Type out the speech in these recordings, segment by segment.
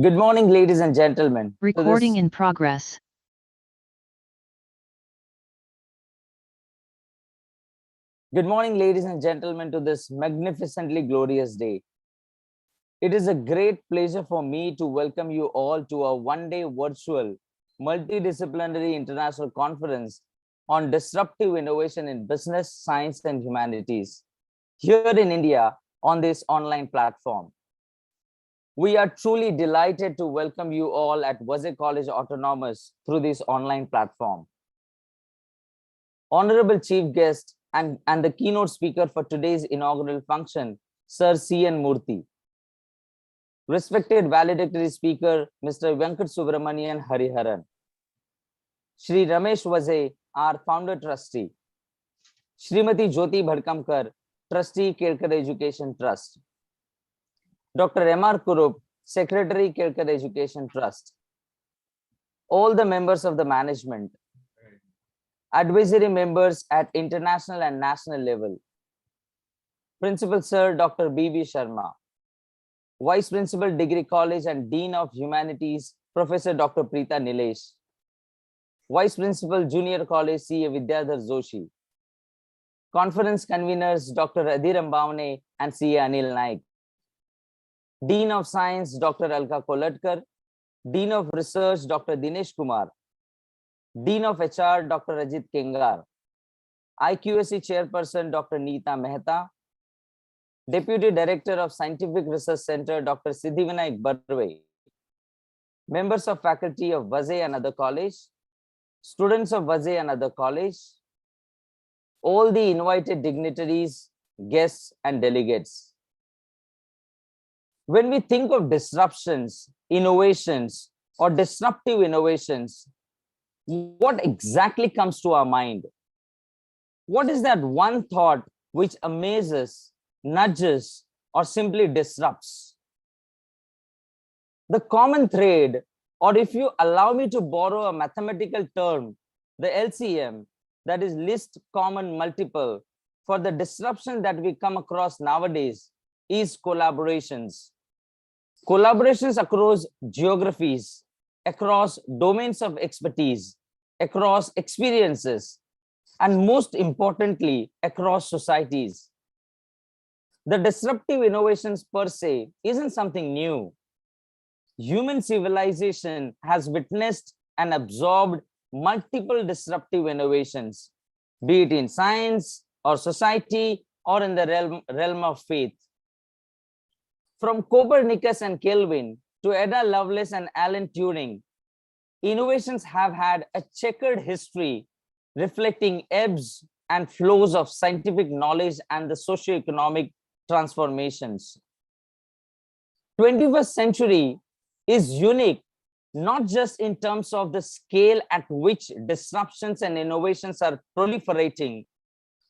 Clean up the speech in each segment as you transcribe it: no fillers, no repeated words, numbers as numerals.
Good morning, ladies and gentlemen. Recording in progress. Good morning, ladies and gentlemen, to this magnificently glorious day. It is a great pleasure for me to welcome you all to a one-day virtual multidisciplinary international conference on disruptive innovation in business, science, and humanities here in India on this online platform. We are truly delighted to welcome you all at Vaze College Autonomous through this online platform. Honorable Chief Guest and the keynote speaker for today's inaugural function, Sir C.N. Murthy. Respected valedictory speaker, Mr. 𝗓𝗂𝗶𝘀𝗿𝘂𝗽𝗂𝗃 Hariharan. Shri Ramesh Vaze, our founder trustee. Srimati Jyoti Bhadkamkar, trustee Kerkar Education Trust. Dr. M.R. Kurup, secretary Kerkar Education Trust. All the members of the management, advisory members at international and national level, Principal Sir Dr. B.V. Sharma, Vice Principal Degree College and Dean of Humanities, Professor Dr. Preeta Nilesh, Vice Principal Junior College C.A. Vidyadhar Joshi, Conference Conveners Dr. Adhiram Bhavne and C.A. Anil Naik, Dean of Science Dr. 𝗗𝗂𝗀𝗃𝗃 𝗁𝗂𝗃, Dean of Research Dr. Dinesh Kumar, Dean of HR Dr. Ajit Kengar, 𝗖𝗑𝗄𝗃 Chairperson Dr. Neeta Mehta, Deputy Director of Scientific Research Center Dr. Siddhivinayak Barve, members of faculty of Vaze and other college, students of Vaze and other college, all the invited dignitaries, guests, and delegates. When we think of disruptions, innovations, or disruptive innovations, what exactly comes to our mind? What is that one thought which amazes, nudges, or simply disrupts? The common thread, or if you allow me to borrow a mathematical term, the LCM, that is least common multiple for the disruption that we come across nowadays, is collaborations. Collaborations across geographies, across domains of expertise, across experiences, and most importantly, across societies. The disruptive innovations per se isn't something new. Human civilization has witnessed and absorbed multiple disruptive innovations, be it in science or society or in the realm of faith. From Copernicus and Kelvin to Ada Lovelace and Alan Turing, innovations have had a checkered history reflecting ebbs and flows of scientific knowledge and the socio-economic transformations. 21st century is unique, not just in terms of the scale at which disruptions and innovations are proliferating,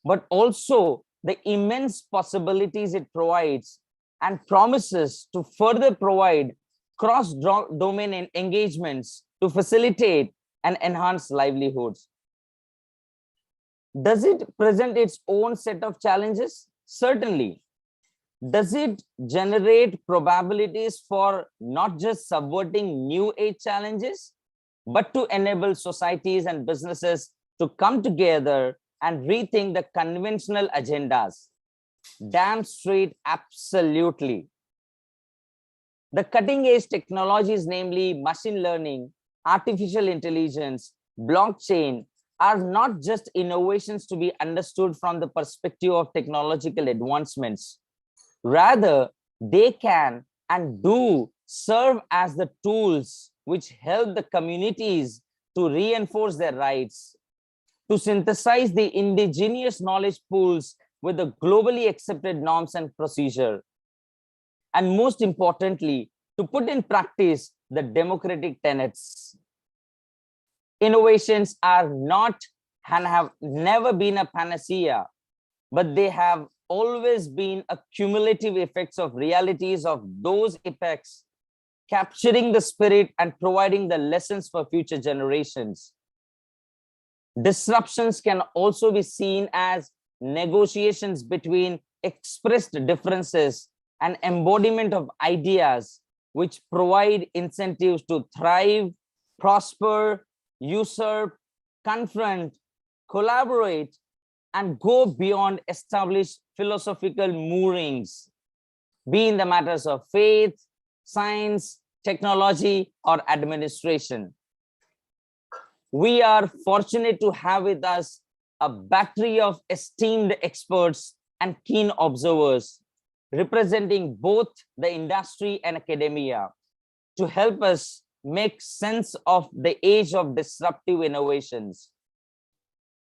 but also the immense possibilities it provides and promises to further provide cross-domain engagements to facilitate and enhance livelihoods. Does it present its own set of challenges? Certainly. Does it generate probabilities for not just subverting new age challenges, but to enable societies and businesses to come together and rethink the conventional agendas? Damn straight, absolutely. The cutting edge technologies, namely machine learning, artificial intelligence, blockchain, are not just innovations to be understood from the perspective of technological advancements. Rather, they can and do serve as the tools which help the communities to reinforce their rights, to synthesize the indigenous knowledge pools with the globally accepted norms and procedure, and most importantly, to put in practice the democratic tenets. Innovations are not and have never been a panacea, but they have always been a cumulative effects of realities of those epochs, capturing the spirit and providing the lessons for future generations. Disruptions can also be seen as negotiations between expressed differences and embodiment of ideas which provide incentives to thrive, prosper, usurp, confront, collaborate, and go beyond established philosophical moorings, be in the matters of faith, science, technology, or administration. We are fortunate to have with us a battery of esteemed experts and keen observers representing both the industry and academia to help us make sense of the age of disruptive innovations.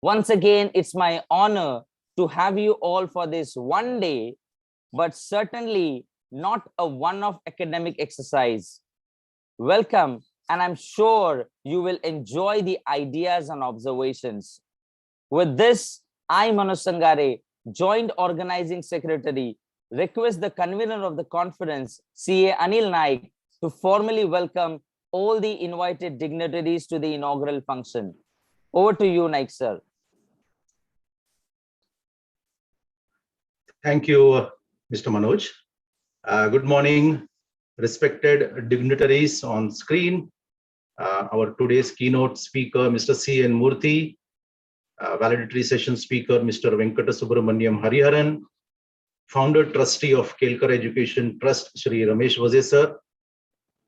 Once again, it's my honor to have you all for this one day, but certainly not a one-off academic exercise. Welcome, and I'm sure you will enjoy the ideas and observations. With this, I, Manoj Sangare, Joint Organizing Secretary, request the convener of the conference, CA Anil Naik, to formally welcome all the invited dignitaries to the inaugural function. Over to you, Naik sir. Thank you, Mr. Manoj. Good morning, respected dignitaries on screen. Our today's keynote speaker, Mr. 𝗂𝗄𝗃𝗃𝗁𝗂, valedictory session speaker, Mr. 𝗜HS Hariharan, founder trustee of 𝗘𝗁𝗃𝗁𝗂 Education Trust, Shri Ramesh Vaze sir,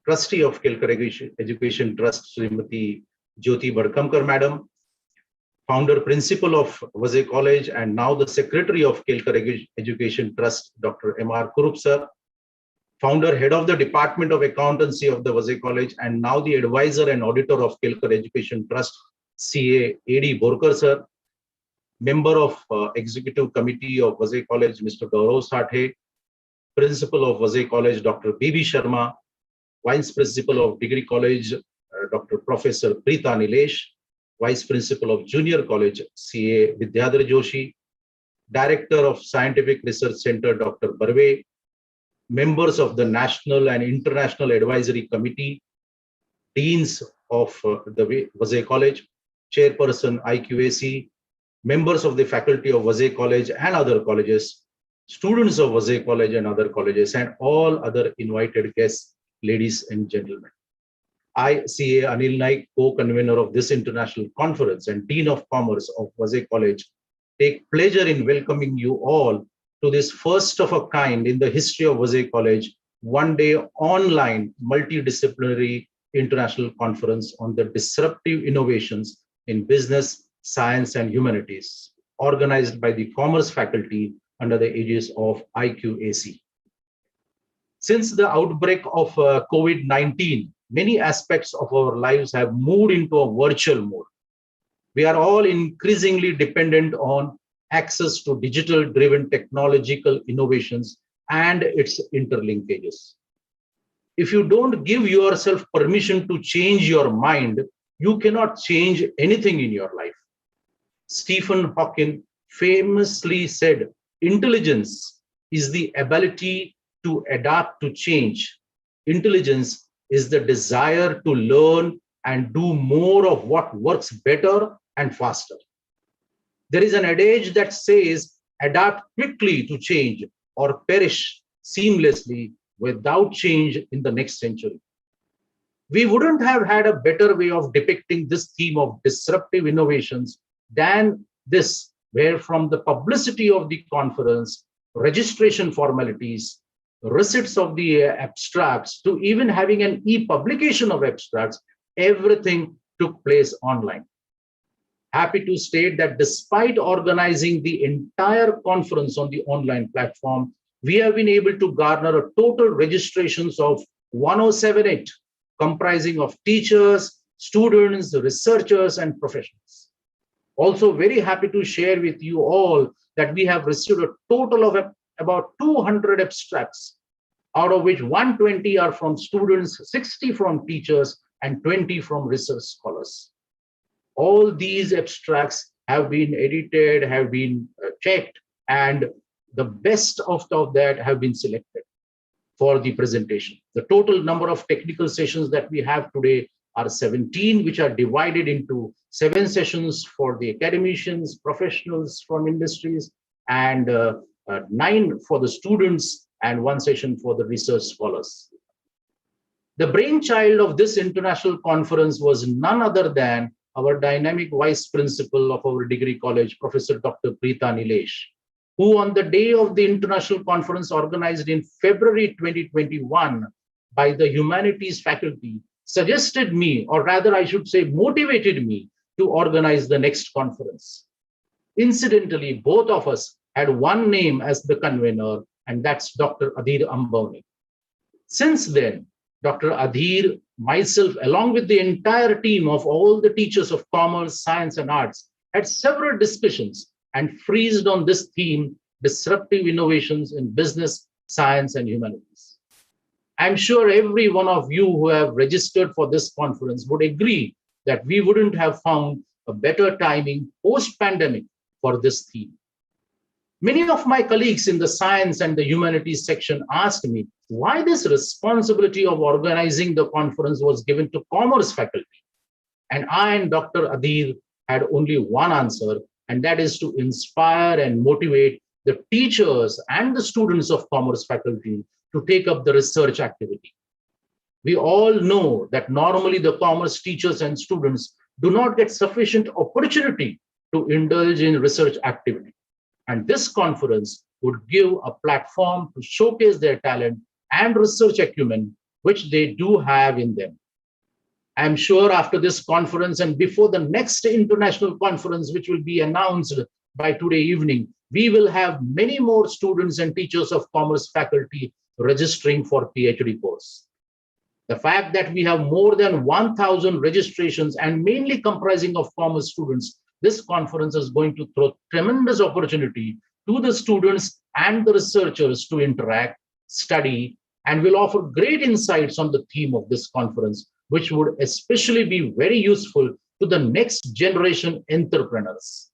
trustee of 𝗘𝗁𝗃𝗁𝗂 Education Trust, Srimati 𝗗𝗶𝗃𝗀𝗃𝗃𝗃 Madam, founder principal of Vaze College and now the secretary of 𝗘𝗁𝗃𝗁𝗂 Education Trust, Dr. M.R. Kurup sir, founder head of the Department of Accountancy of the Vaze College and now the advisor and auditor of 𝗘𝗁𝗃𝗁𝗂 Education Trust, CA A.D. Borkar sir, member of Executive Committee of Vaze College, Mr. 𝗗𝗁𝗃𝗃 𝗁𝗂, Principal of Vaze College, Dr. B.B. Sharma, Vice Principal of Degree College, Dr. Professor Preeta Nilesh, Vice Principal of Junior College, CA Vidyadhar Joshi, Director of Scientific Research Center, Dr. Barve, members of the National and International Advisory Committee, Deans of the Vaze College, Chairperson 𝗖𝗄𝗍𝒄𝗁𝗃, members of the faculty of Vaze College and other colleges, students of Vaze College and other colleges, and all other invited guests, ladies and gentlemen. I, CA Anil Naik, co-convener of this international conference and Dean of Commerce of Vaze College, take pleasure in welcoming you all to this first of a kind in the history of Vaze College, one-day online multidisciplinary international conference on the disruptive innovations in business, science, and humanities, organized by the Commerce faculty under the aegis of 𝗖𝗄𝗍𝒄𝗁𝗃. Since the outbreak of COVID-19, many aspects of our lives have moved into a virtual mode. We are all increasingly dependent on access to digital-driven technological innovations and its interlinkages. If you don't give yourself permission to change your mind, you cannot change anything in your life. Stephen Hawking famously said, "Intelligence is the ability to adapt to change. Intelligence is the desire to learn and do more of what works better and faster." There is an adage that says, "Adapt quickly to change or perish seamlessly without change in the next century." We wouldn't have had a better way of depicting this theme of disruptive innovations than this, where from the publicity of the conference, registration formalities, receipts of the abstracts, to even having an e-publication of abstracts, everything took place online. Happy to state that despite organizing the entire conference on the online platform, we have been able to garner a total registrations of 1078, comprising of teachers, students, researchers, and professionals. Also very happy to share with you all that we have received a total of about 200 abstracts, out of which 120 are from students, 60 from teachers, and 20 from research scholars. All these abstracts have been edited, have been checked, and the best of that have been selected for the presentation. The total number of technical sessions that we have today are 17, which are divided into 7 sessions for the academicians, professionals from industries, and 9 for the students, and 1 session for the research scholars. The brainchild of this international conference was none other than our dynamic vice principal of our degree college, Professor Dr. 𝗂𝗏𝗀𝗃𝗃 𝗍𝗔, who on the day of the international conference organized in February 2021 by the humanities faculty suggested me, or rather I should say motivated me to organize the next conference. Incidentally, both of us had one name as the convener, and that's Dr. Adhir Ambani. Since then, Dr. Adhir, myself, along with the entire team of all the teachers of commerce, science, and arts, had several discussions and freezed on this theme, disruptive innovations in business, science, and humanities. I'm sure every one of you who have registered for this conference would agree that we wouldn't have found a better timing post-pandemic for this theme. Many of my colleagues in the science and the humanities section asked me why this responsibility of organizing the conference was given to commerce faculty. And I and Dr. Adhir had only one answer, and that is to inspire and motivate the teachers and the students of commerce faculty to take up the research activity. We all know that normally the commerce teachers and students do not get sufficient opportunity to indulge in research activity. And this conference would give a platform to showcase their talent and research acumen, which they do have in them. I'm sure after this conference and before the next international conference, which will be announced by today evening, we will have many more students and teachers of commerce faculty registering for PhD course. The fact that we have more than 1,000 registrations and mainly comprising of commerce students, this conference is going to throw tremendous opportunity to the students and the researchers to interact, study, and will offer great insights on the theme of this conference, which would especially be very useful to the next generation entrepreneurs.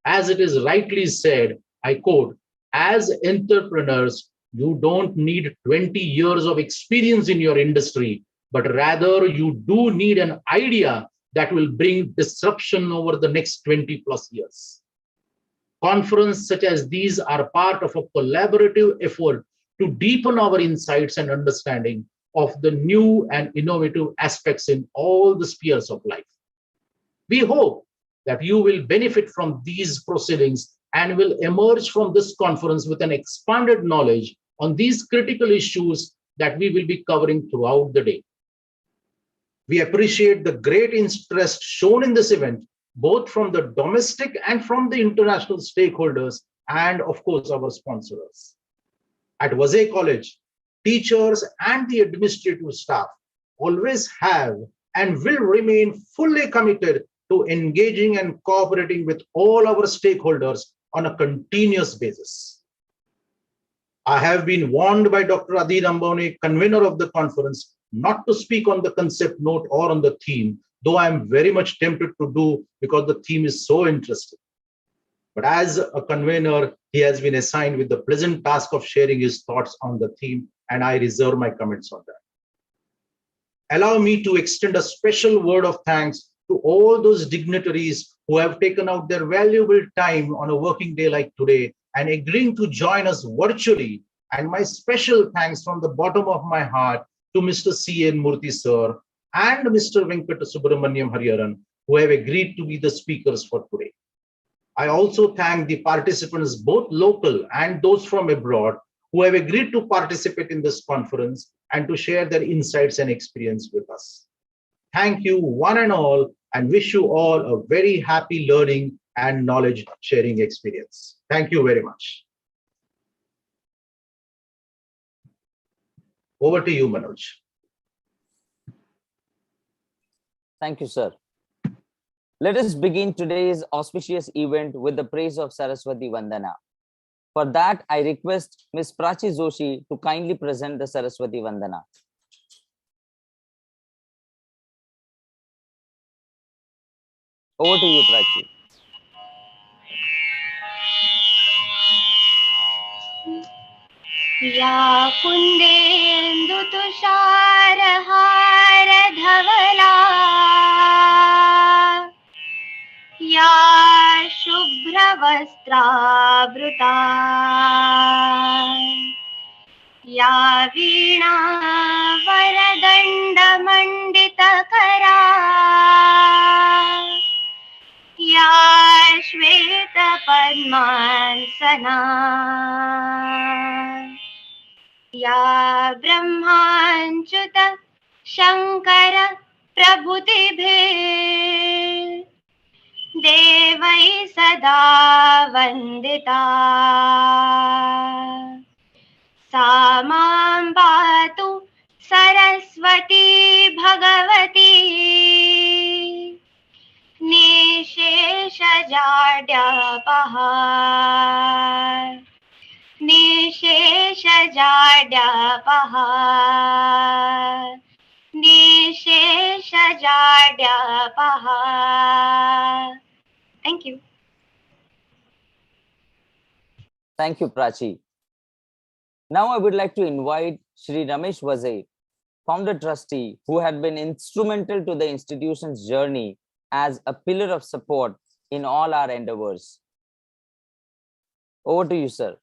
As it is rightly said, I quote, as entrepreneurs, you don't need 20 years of experience in your industry, but rather you do need an idea that will bring disruption over the next 20 plus years. Conferences such as these are part of a collaborative effort to deepen our insights and understanding of the new and innovative aspects in all the spheres of life. We hope that you will benefit from these proceedings and will emerge from this conference with an expanded knowledge on these critical issues that we will be covering throughout the day. We appreciate the great interest shown in this event, both from the domestic and from the international stakeholders, and of course, our sponsors. At Vaze College, teachers and the administrative staff always have and will remain fully committed to engaging and cooperating with all our stakeholders on a continuous basis. I have been warned by Dr. Adhir Ambani, convener of the conference, not to speak on the concept note or on the theme, though I am very much tempted to do because the theme is so interesting. But as a convener, he has been assigned with the pleasant task of sharing his thoughts on the theme, and I reserve my comments on that. Allow me to extend a special word of thanks to all those dignitaries who have taken out their valuable time on a working day like today and agreeing to join us virtually. And my special thanks from the bottom of my heart to Mr. C.N. Murthy sir and Mr. 𝗓𝗏𝗀𝗃𝗃 𝗍𝗏 who have agreed to be the speakers for today. I also thank the participants, both local and those from abroad, who have agreed to participate in this conference and to share their insights and experience with us. Thank you one and all, and wish you all a very happy learning and knowledge sharing experience. Thank you very much. Over to you, Manoj. Thank you, sir. Let us begin today's auspicious event with the praise of Saraswati Vandana. For that, I request Ms. Prachi Joshi to kindly present the Saraswati Vandana. Over to you, Prachi. या कुन्देन्दु तुषारहार धवला या शुभ्रवस्त्रावृता या वीणा वरदण्डनादा दण्डमण्डितकरा या श्वेतपद्मासना या ब्रह्माच्युत शङ्कर प्रभृतिभिः देवैः सदा वन्दिता सा मां पातु Saraswati Bhagwati निःशेषजाड्यापः निःशेषजाड्यापः निःशेषजाड्यापः. Thank you. Thank you, Prachi. Now I would like to invite Shri Ramesh Vaze, founder trustee, who had been instrumental to the institution's journey as a pillar of support in all our endeavors. Over to you, sir.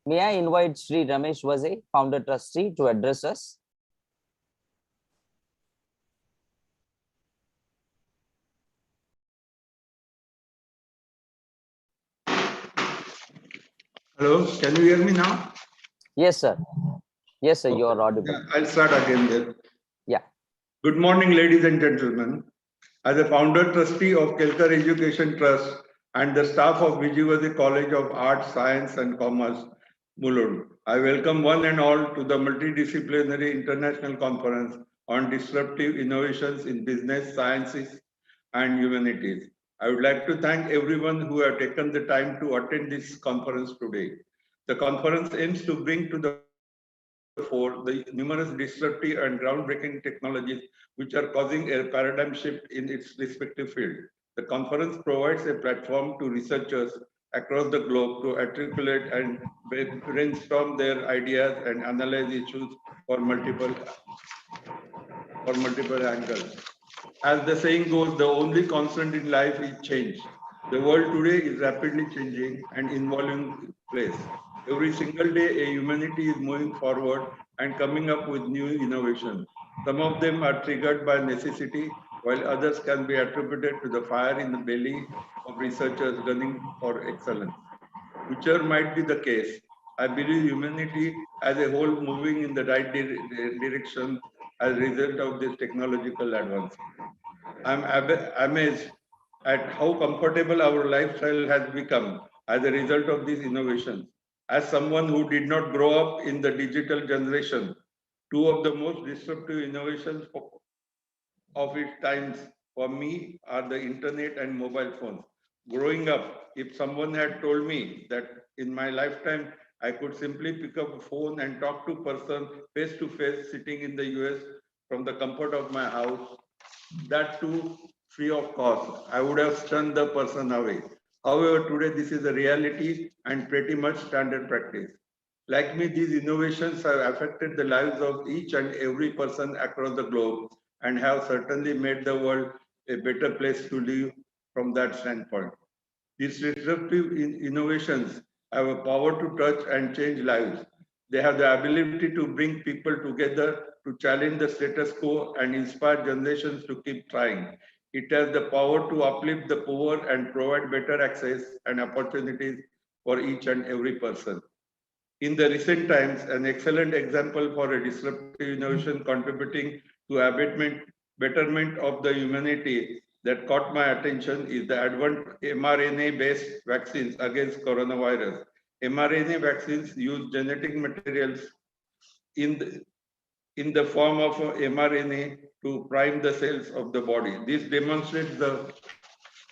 May I invite Shri Ramesh Vaze, founder trustee, to address us? Hello, can you hear me now? Yes, sir. Yes, sir, you are audible. Yeah, I'll start again then. Yeah. Good morning, ladies and gentlemen. As a founder trustee of 𝗗𝗃𝗃 Education Trust and the staff of 𝗗𝗃𝗃𝗃 College of Arts, Science and Commerce, Mulund, I welcome one and all to the multidisciplinary international conference on disruptive innovations in business, sciences and humanities. I would like to thank everyone who have taken the time to attend this conference today. The conference aims to bring to the fore the numerous disruptive and groundbreaking technologies which are causing a paradigm shift in its respective field. The conference provides a platform to researchers across the globe to articulate and brainstorm their ideas and analyze issues for multiple angles. As the saying goes, the only constant in life is change. The world today is rapidly changing and evolving place. Every single day, a humanity is moving forward and coming up with new innovations. Some of them are triggered by necessity, while others can be attributed to the fire in the belly of researchers gunning for excellence. Whichever might be the case, I believe humanity as a whole moving in the right direction as a result of this technological advance. I'm amazed at how comfortable our lifestyle has become as a result of these innovations. As someone who did not grow up in the digital generation, two of the most disruptive innovations of its times for me are the internet and mobile phones. Growing up, if someone had told me that in my lifetime I could simply pick up a phone and talk to a person face to face sitting in the US from the comfort of my house, that too free of cost, I would have shunned the person away. However, today this is a reality and pretty much standard practice. Like me, these innovations have affected the lives of each and every person across the globe and have certainly made the world a better place to live from that standpoint. These disruptive innovations have a power to touch and change lives. They have the ability to bring people together, to challenge the status quo and inspire generations to keep trying. It has the power to uplift the poor and provide better access and opportunities for each and every person. In the recent times, an excellent example for a disruptive innovation contributing to betterment of the humanity that caught my attention is the advent mRNA-based vaccines against coronavirus. mRNA vaccines use genetic materials in the form of mRNA to prime the cells of the body. This demonstrates the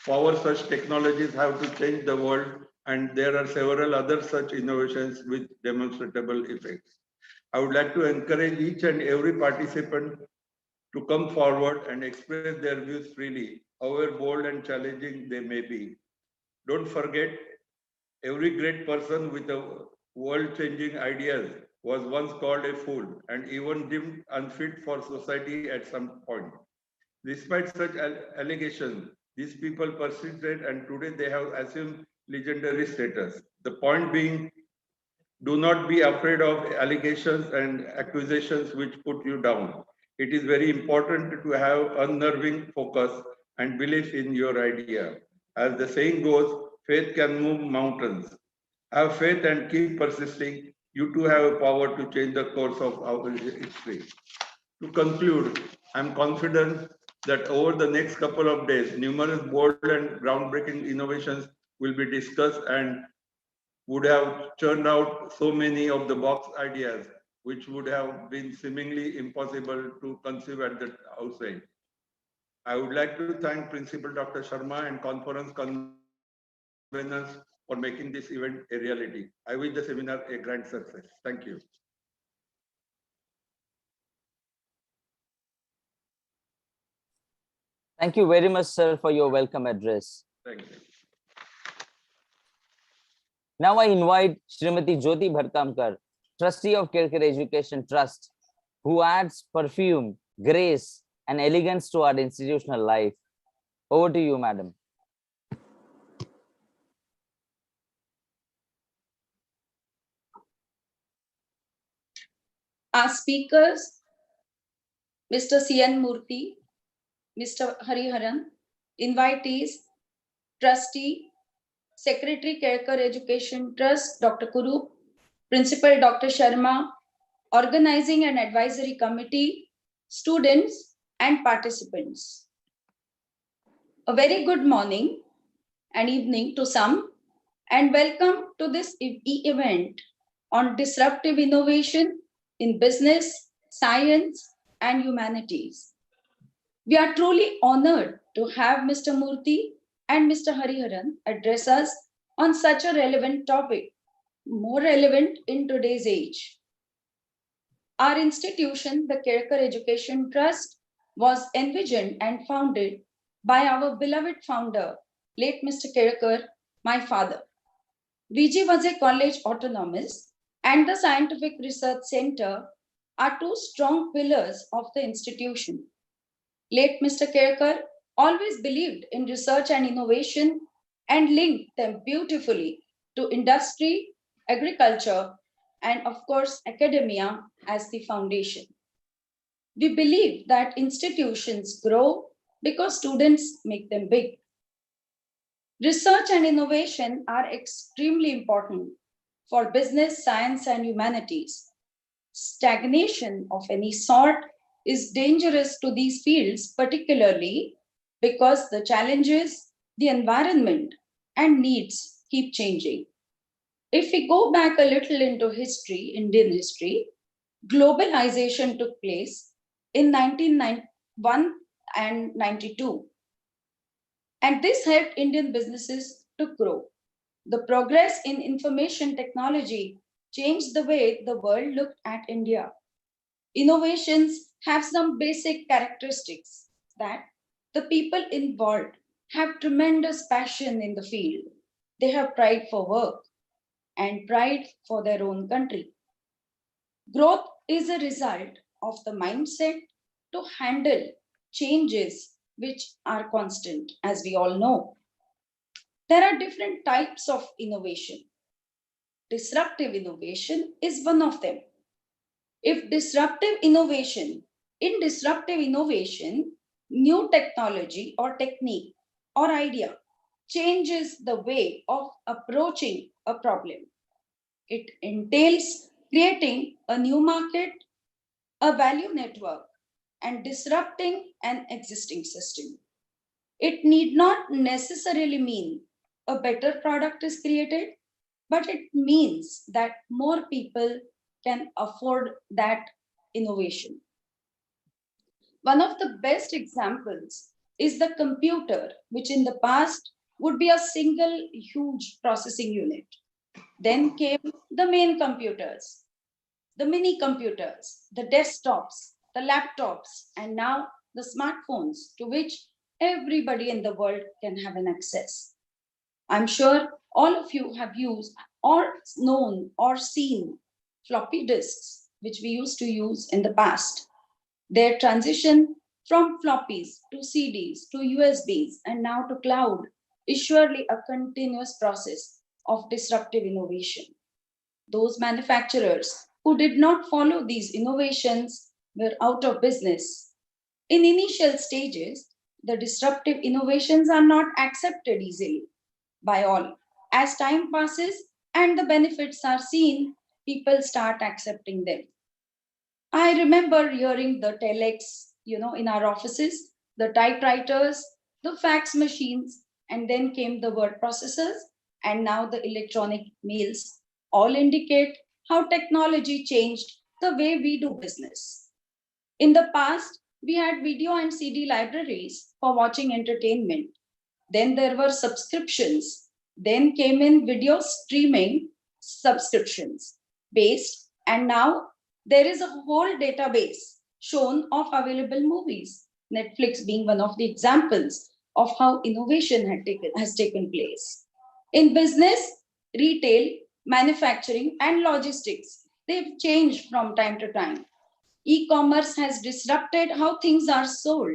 power such technologies have to change the world, and there are several other such innovations with demonstrable effects. I would like to encourage each and every participant to come forward and express their views freely, however bold and challenging they may be. Don't forget, every great person with a world-changing ideas was once called a fool and even deemed unfit for society at some point. Despite such allegations, these people persisted and today they have assumed legendary status. The point being, do not be afraid of allegations and accusations which put you down. It is very important to have unnerving focus and belief in your idea. As the saying goes, faith can move mountains. Have faith and keep persisting. You too have a power to change the course of our history. To conclude, I'm confident that over the next couple of days, numerous bold and groundbreaking innovations will be discussed and would have churned out so many of the box ideas which would have been seemingly impossible to conceive at the outset. I would like to thank Principal Dr. Sharma and conference conveners for making this event a reality. I wish the seminar a grand success. Thank you. Thank you very much, sir, for your welcome address. Thank you. Now I invite Srimati 𝗗𝗶𝘀𝗃𝗃𝗃𝗃, Trustee of 𝗘𝗃𝗃 Education Trust, who adds perfume, grace, and elegance to our institutional life. Over to you, madam. Our speakers, Mr. C.N. Murthy, Mr. 𝗂𝗗𝗃𝗃𝗃𝗃, invitees, Trustee, Secretary 𝗘𝗃𝗃 Education Trust, Dr. Kurup, Principal Dr. Sharma, Organizing and Advisory Committee, students and participants. A very good morning and evening to some, and welcome to this event on disruptive innovation in business, science, and humanities. We are truly honored to have Mr. Murthy and Mr. 𝗂𝗃𝗃𝗃𝗃 address us on such a relevant topic, more relevant in today's age. Our institution, the 𝗘𝗃𝗃 Education Trust, was envisioned and founded by our beloved founder, late Mr. 𝗘𝗃𝗃, my father. 𝗕𝗂𝗃 College Autonomous and the Scientific Research Center are two strong pillars of the institution. Late Mr. 𝗘𝗃𝗃 always believed in research and innovation and linked them beautifully to industry, agriculture, and of course, academia as the foundation. We believe that institutions grow because students make them big. Research and innovation are extremely important for business, science, and humanities. Stagnation of any sort is dangerous to these fields, particularly because the challenges, the environment, and needs keep changing. If we go back a little into history, Indian history, globalization took place in 1991 and 92. And this helped Indian businesses to grow. The progress in information technology changed the way the world looked at India. Innovations have some basic characteristics that The people involved have tremendous passion in the field. They have pride for work and pride for their own country. Growth is a result of the mindset to handle changes which are constant, as we all know. There are different types of innovation. Disruptive innovation is one of them. In disruptive innovation, new technology or technique or idea changes the way of approaching a problem. It entails creating a new market, a value network, and disrupting an existing system. It need not necessarily mean a better product is created, but it means that more people can afford that innovation. One of the best examples is the computer, which in the past would be a single huge processing unit. Then came the main computers, the mini computers, the desktops, the laptops, and now the smartphones to which everybody in the world can have an access. I'm sure all of you have used or known or seen floppy disks, which we used to use in the past. Their transition from floppies to CDs to USBs and now to cloud is surely a continuous process of disruptive innovation. Those manufacturers who did not follow these innovations were out of business. In initial stages, the disruptive innovations are not accepted easily by all. As time passes and the benefits are seen, people start accepting them. I remember hearing the telex, in our offices, the typewriters, the fax machines, and then came the word processors, and now the electronic mails, all indicate how technology changed the way we do business. In the past, we had video and CD libraries for watching entertainment. Then there were subscriptions. Then came in video streaming subscriptions based, and now there is a whole database shown of available movies, Netflix being one of the examples of how innovation has taken place. In business, retail, manufacturing, and logistics, they've changed from time to time. E-commerce has disrupted how things are sold.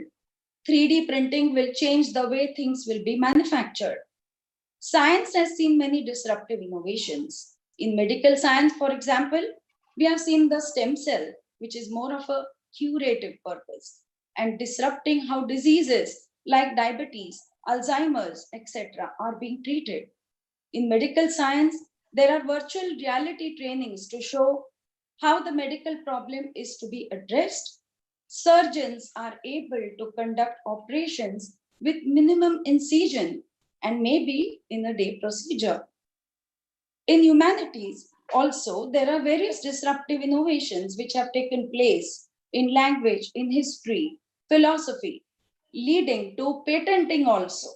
3D printing will change the way things will be manufactured. Science has seen many disruptive innovations. In medical science, for example, we have seen the stem cell, which is more of a curative purpose, and disrupting how diseases like diabetes, Alzheimer's, etc. are being treated. In medical science, there are virtual reality trainings to show how the medical problem is to be addressed. Surgeons are able to conduct operations with minimum incision and maybe in a day procedure. In humanities, also, there are various disruptive innovations which have taken place in language, in history, philosophy, leading to patenting also.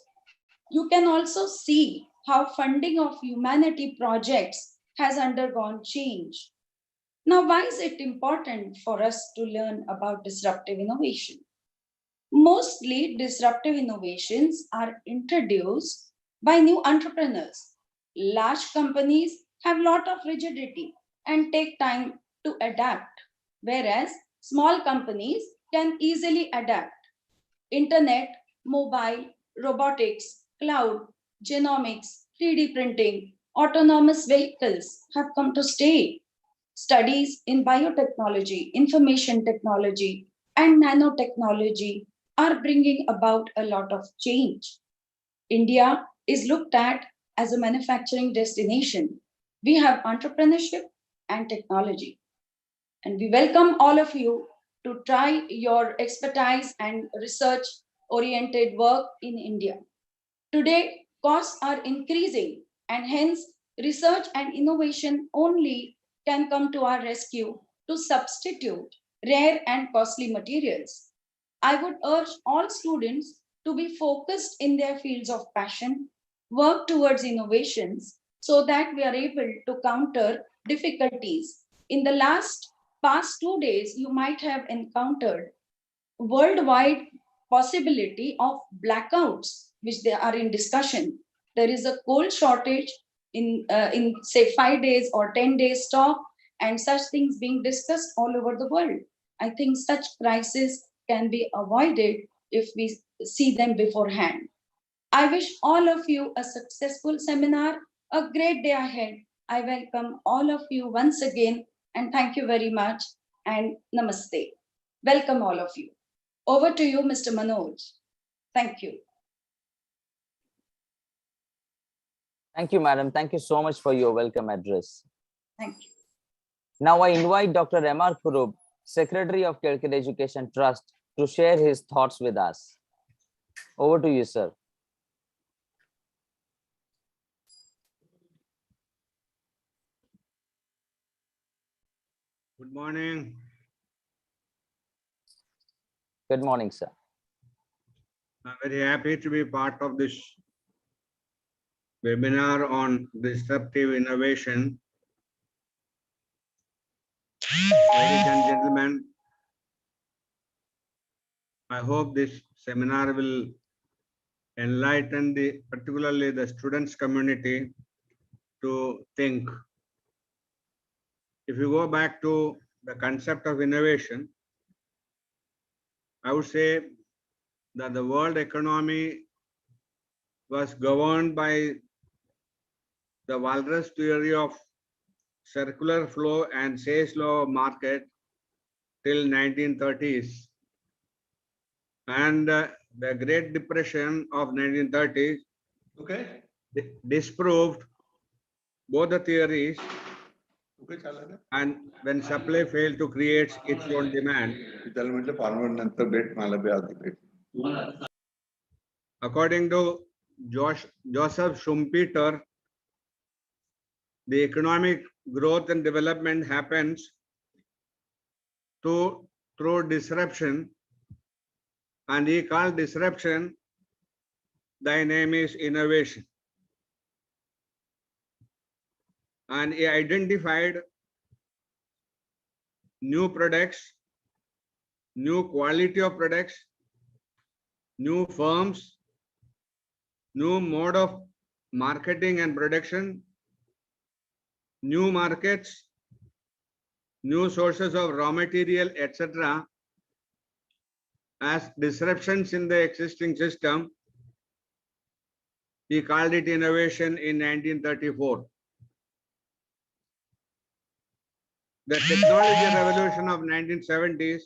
You can also see how funding of humanity projects has undergone change. Now, why is it important for us to learn about disruptive innovation? Mostly, disruptive innovations are introduced by new entrepreneurs. Large companies have a lot of rigidity and take time to adapt, whereas small companies can easily adapt. Internet, mobile, robotics, cloud, genomics, 3D printing, autonomous vehicles have come to stay. Studies in biotechnology, information technology, and nanotechnology are bringing about a lot of change. India is looked at as a manufacturing destination. We have entrepreneurship and technology. And we welcome all of you to try your expertise and research-oriented work in India. Today, costs are increasing, and hence research and innovation only can come to our rescue to substitute rare and costly materials. I would urge all students to be focused in their fields of passion, work towards innovations so that we are able to counter difficulties. In the past 2 days, you might have encountered worldwide possibility of blackouts, which they are in discussion. There is a coal shortage in say 5 days or 10 days stock, and such things being discussed all over the world. I think such crises can be avoided if we see them beforehand. I wish all of you a successful seminar, a great day ahead. I welcome all of you once again, and thank you very much, and namaste. Welcome all of you. Over to you, Mr. Manoj. Thank you. Thank you, madam. Thank you so much for your welcome address. Thank you. Now I invite Dr. 𝗂𝗂𝗃𝗏, Secretary of 𝗘𝗂𝗃 Education Trust, to share his thoughts with us. Over to you, sir. Good morning. Good morning, sir. I'm very happy to be part of this webinar on disruptive innovation. Ladies and gentlemen, I hope this seminar will enlighten particularly the students community to think. If you go back to the concept of innovation, I would say that the world economy was governed by the Walras theory of circular flow and Say's law of market till 1930s. And the Great Depression of 1930s disproved both the theories, and when supply failed to create its own demand. According to Joseph Schumpeter, the economic growth and development happens through disruption, and he called disruption, thy name is innovation. And he identified new products, new quality of products, new firms, new mode of marketing and production, new markets, new sources of raw material, etc. as disruptions in the existing system. He called it innovation in 1934. The technology revolution of 1970s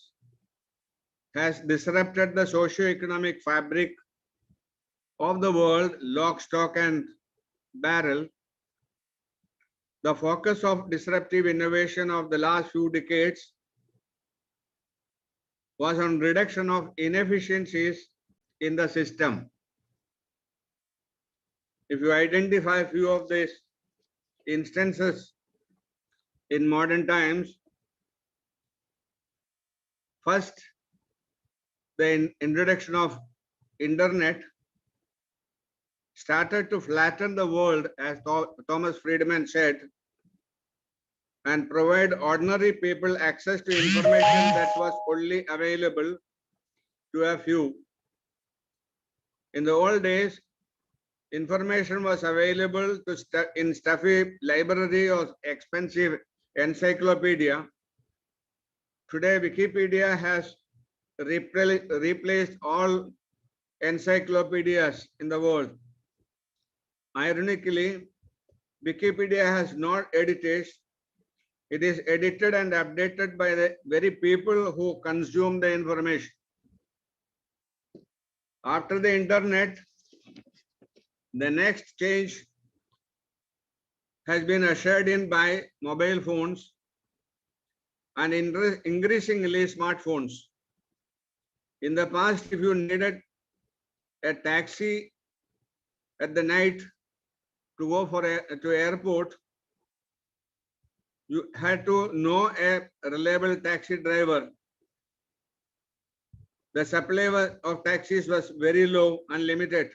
has disrupted the socio-economic fabric of the world, lock, stock, and barrel. The focus of disruptive innovation of the last few decades was on reduction of inefficiencies in the system. If you identify a few of these instances in modern times, first, the introduction of internet started to flatten the world, as Thomas Friedman said, and provide ordinary people access to information that was only available to a few. In the old days, information was available in stuffy library or expensive encyclopedia. Today, Wikipedia has replaced all encyclopedias in the world. Ironically, Wikipedia has not editors. It is edited and updated by the very people who consume the information. After the internet, the next change has been ushered in by mobile phones and increasingly smartphones. In the past, if you needed a taxi at the night to go to airport, you had to know a reliable taxi driver. The supply of taxis was very low and limited.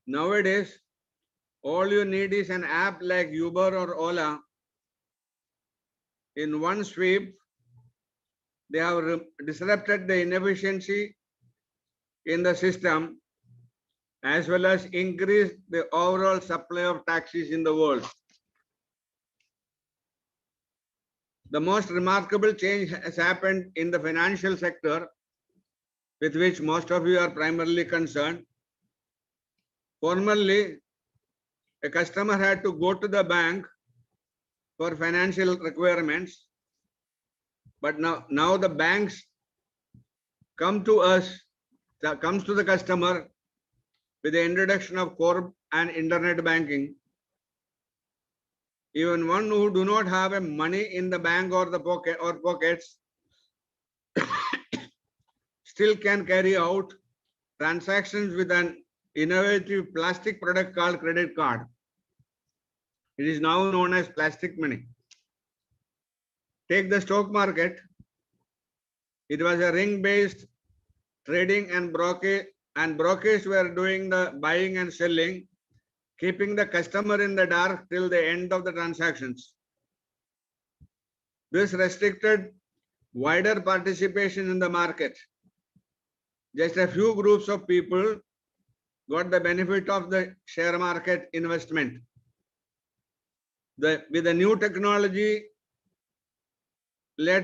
Nowadays, all you need is an app like Uber or Ola. In one sweep, they have disrupted the inefficiency in the system, as well as increase the overall supply of taxis in the world. The most remarkable change has happened in the financial sector, with which most of you are primarily concerned. Formerly, a customer had to go to the bank for financial requirements, but now the banks come to us, comes to the customer with the introduction of core and internet banking. Even one who do not have a money in the bank or the pockets still can carry out transactions with an innovative plastic product called credit card. It is now known as plastic money. Take the stock market. It was a ring-based trading and brokerage, and brokers were doing the buying and selling, keeping the customer in the dark till the end of the transactions. This restricted wider participation in the market. Just a few groups of people got the benefit of the share market investment. With the new technology-led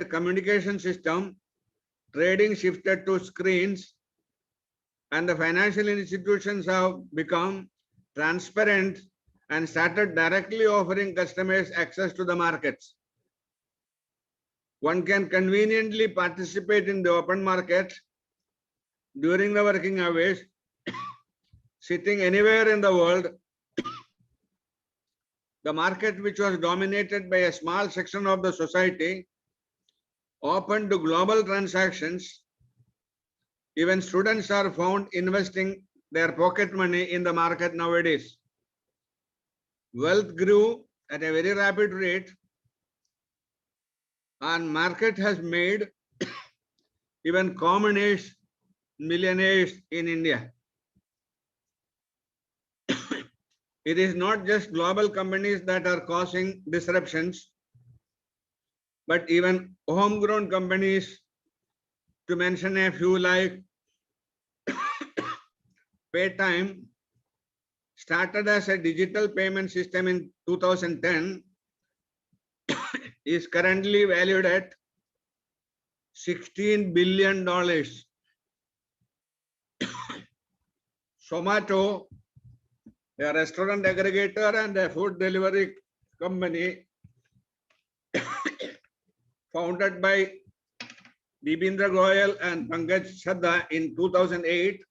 communication system, trading shifted to screens, and the financial institutions have become transparent and started directly offering customers access to the markets. One can conveniently participate in the open market during the working hours, sitting anywhere in the world. The market, which was dominated by a small section of the society, open to global transactions. Even students are found investing their pocket money in the market nowadays. Wealth grew at a very rapid rate, and market has made even commoners millionaires in India. It is not just global companies that are causing disruptions, but even homegrown companies, to mention a few like Paytime, started as a digital payment system in 2010, is currently valued at $16 billion. Zomato, a restaurant aggregator and a food delivery company founded by Dibendra Goyal and Pankaj Chadha in 2008,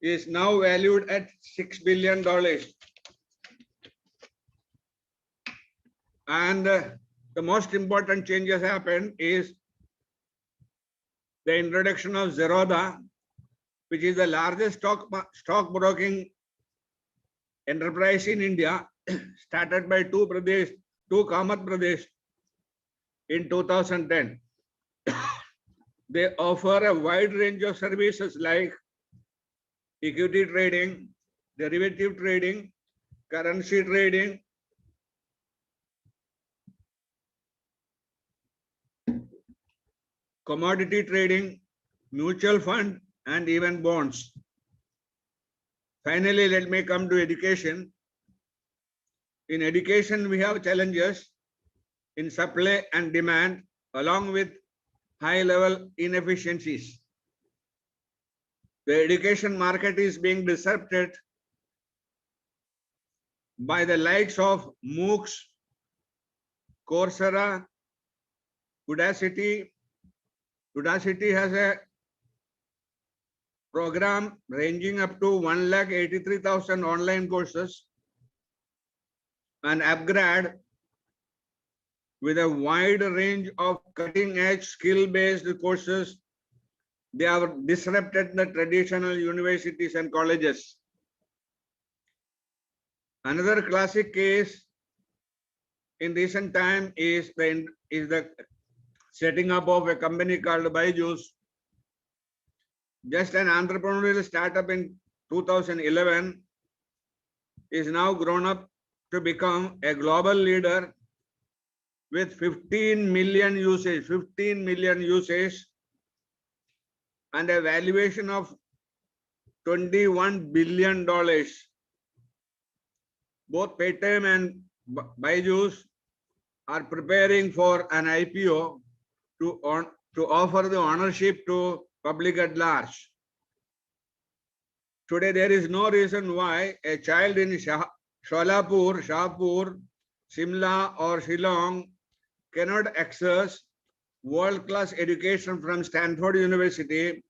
is now valued at $6 billion. And the most important changes happened is the introduction of Zerodha, which is the largest stock broking enterprise in India, started by two Kamath Pradesh in 2010. They offer a wide range of services like equity trading, derivative trading, currency trading, commodity trading, mutual fund, and even bonds. Finally, let me come to education. In education, we have challenges in supply and demand, along with high-level inefficiencies. The education market is being disrupted by the likes of MOOCs, Coursera, Udacity. Udacity has a program ranging up to 1,83,000 online courses, and Upgrad with a wide range of cutting-edge skill-based courses. They have disrupted the traditional universities and colleges. Another classic case in recent time is the setting up of a company called Byju's. Just an entrepreneurial startup in 2011 is now grown up to become a global leader with 15 million usage, and a valuation of $21 billion. Both Paytm and Byju's are preparing for an IPO to offer the ownership to public at large. Today, there is no reason why a child in Sholapur, Shahpur, Simla or Shillong cannot access world-class education from Stanford University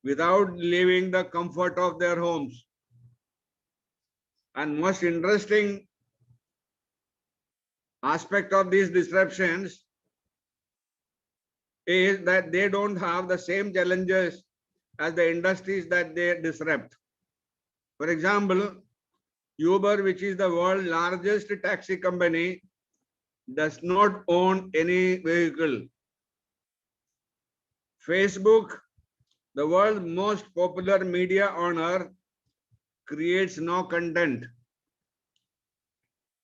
without leaving the comfort of their homes. And most interesting aspect of these disruptions is that they don't have the same challenges as the industries that they disrupt. For example, Uber, which is the world's largest taxi company, does not own any vehicle. Facebook, the world's most popular media owner, creates no content.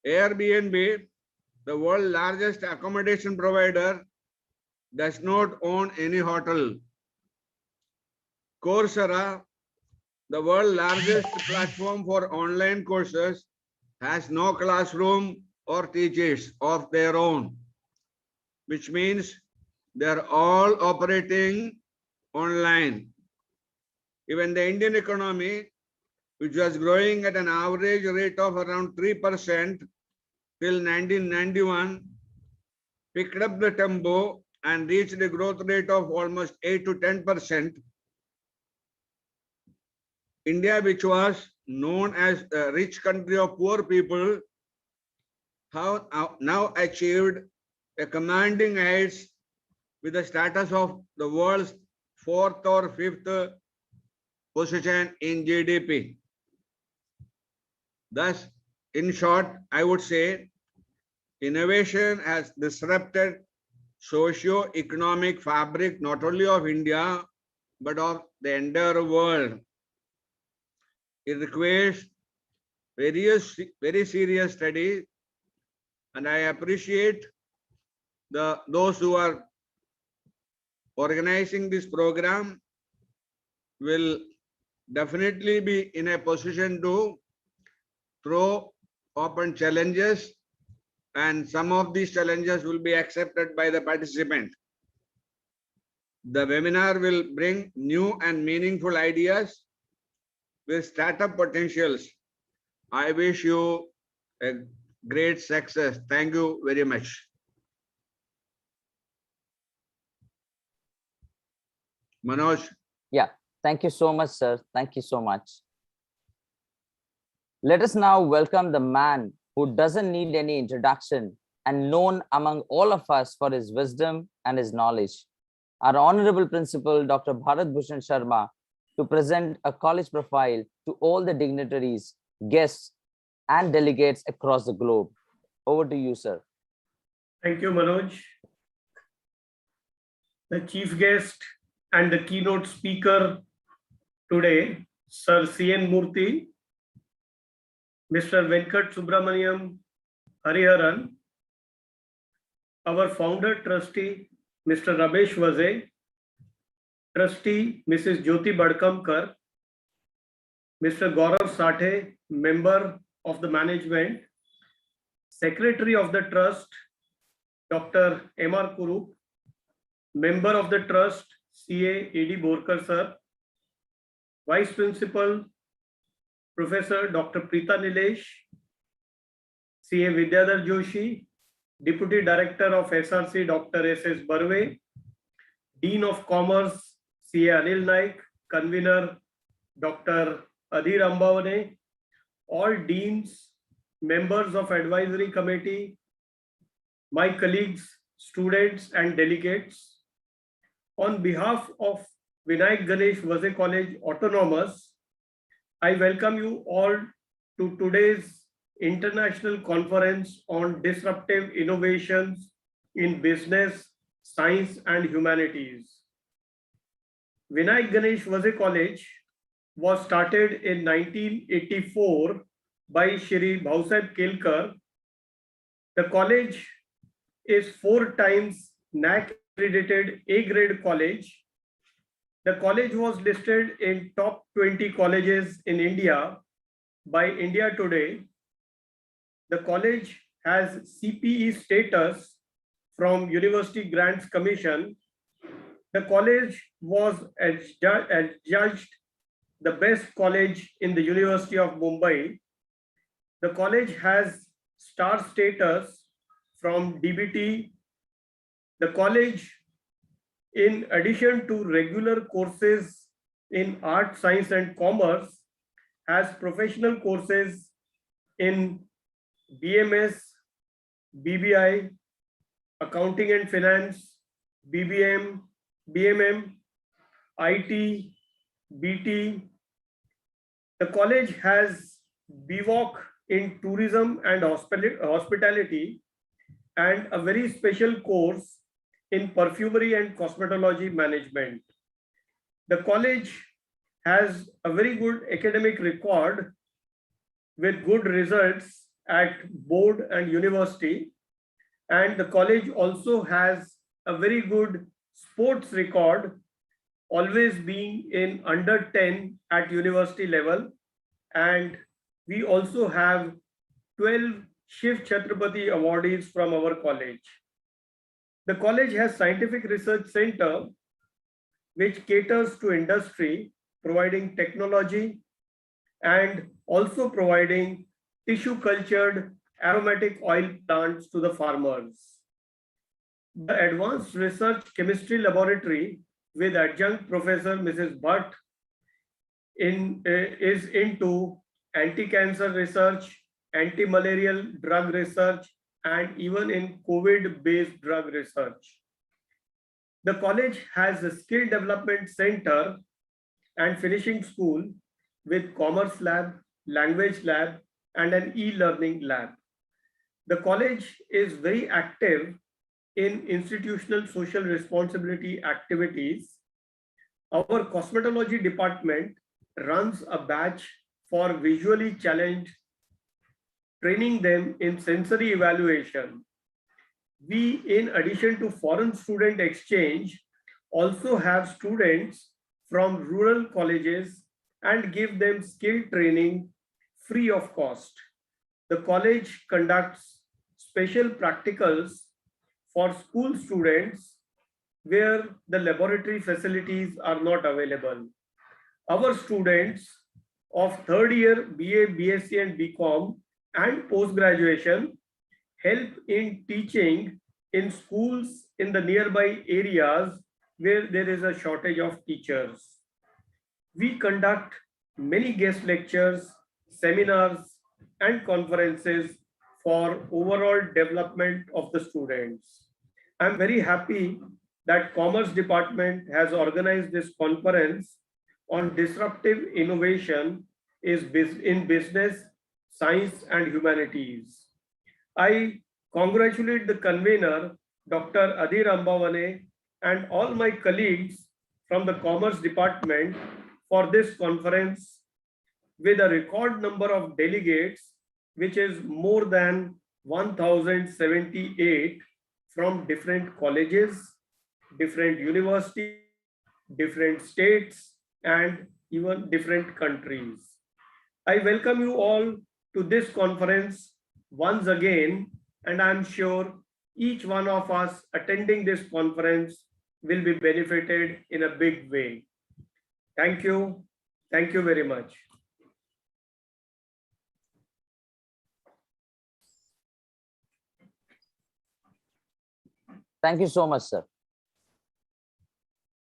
Airbnb, the world's largest accommodation provider, does not own any hotel. Coursera, the world's largest platform for online courses, has no classroom or teachers of their own, which means they're all operating online. Even the Indian economy, which was growing at an average rate of around 3% till 1991, picked up the tempo and reached a growth rate of almost 8 to 10%. India, which was known as a rich country of poor people, have now achieved a commanding heights with the status of the world's 4th or 5th position in GDP. Thus, in short, I would say innovation has disrupted socio-economic fabric not only of India, but of the entire world. It requires very serious study, and I appreciate those who are organizing this program will definitely be in a position to throw open challenges, and some of these challenges will be accepted by the participant. The webinar will bring new and meaningful ideas with startup potentials. I wish you a great success. Thank you very much. Manoj. Yeah, thank you so much, sir. Thank you so much. Let us now welcome the man who doesn't need any introduction and known among all of us for his wisdom and his knowledge. Our Honorable Principal, Dr. 𝗵𝗲 𝘂𝗃𝗃, to present a college profile to all the dignitaries, guests, and delegates across the globe. Over to you, sir. Thank you, Manoj. The chief guest and the keynote speaker today, Sir C.N. Murthy, Mr. 𝗚𝗏𝘂𝗃𝗁𝗂𝗃𝗃 Hariharan, our founder trustee, Mr. Ramesh Vaze, trustee, Mrs. 𝗂𝗶𝘀𝗶𝗃𝗃, Mr. Gaurav Sathe, member of the management, secretary of the trust, Dr. M.R. Kurup, member of the trust, C.A. A.D. Borkar sir, vice principal, Professor Dr. Preeta Nilesh, C.A. Vidyadhar Joshi, Deputy Director of SRC, Dr. S.S. Barve, Dean of Commerce, C.A. Anil Naik, Convener, Dr. Adhir Ambavane, all deans, members of advisory committee, my colleagues, students and delegates. On behalf of Vinayak Ganesh Vaze College Autonomous, I welcome you all to today's International Conference on Disruptive Innovations in Business, Science and Humanities. Vinayak Ganesh Vaze College was started in 1984 by Shri 𝗏𝗏 𝘂𝗃𝗃. The college is 4 times NAAC accredited A-grade college. The college was listed in top 20 colleges in India by India Today. The college has CPE status from University Grants Commission. The college was adjudged the best college in the University of Mumbai. The college has star status from DBT. The college, in addition to regular courses in art, science, and commerce, has professional courses in BMS, BBI, accounting and finance, BBM, BMM, IT, BT. The college has BVOC in tourism and hospitality, and a very special course in perfumery and cosmetology management. The college has a very good academic record with good results at board and university, and the college also has a very good sports record, always being in under 10 at university level, and we also have 12 𝗕𝗫 𝗀𝗶𝗃𝗫𝗁 awardees from our college. The college has scientific research center which caters to industry, providing technology and also providing tissue cultured aromatic oil plants to the farmers. The advanced research chemistry laboratory with adjunct professor Mrs. Bhatt is into anti-cancer research, anti-malarial drug research, and even in COVID-based drug research. The college has a skill development center and finishing school with commerce lab, language lab, and an e-learning lab. The college is very active in institutional social responsibility activities. Our cosmetology department runs a batch for visually challenged, training them in sensory evaluation. We, in addition to foreign student exchange, also have students from rural colleges and give them skill training free of cost. The college conducts special practicals for school students where the laboratory facilities are not available. Our students of third year BA, BSc and BCom and post-graduation help in teaching in schools in the nearby areas where there is a shortage of teachers. We conduct many guest lectures, seminars, and conferences for overall development of the students. I'm very happy that Commerce Department has organized this conference on disruptive innovation in business, science, and humanities. I congratulate the convener, Dr. Adhi Rambavane, and all my colleagues from the Commerce Department for this conference with a record number of delegates, which is more than 1078 from different colleges, different universities, different states, and even different countries. I welcome you all to this conference once again, and I'm sure each one of us attending this conference will be benefited in a big way. Thank you. Thank you very much. Thank you so much, sir.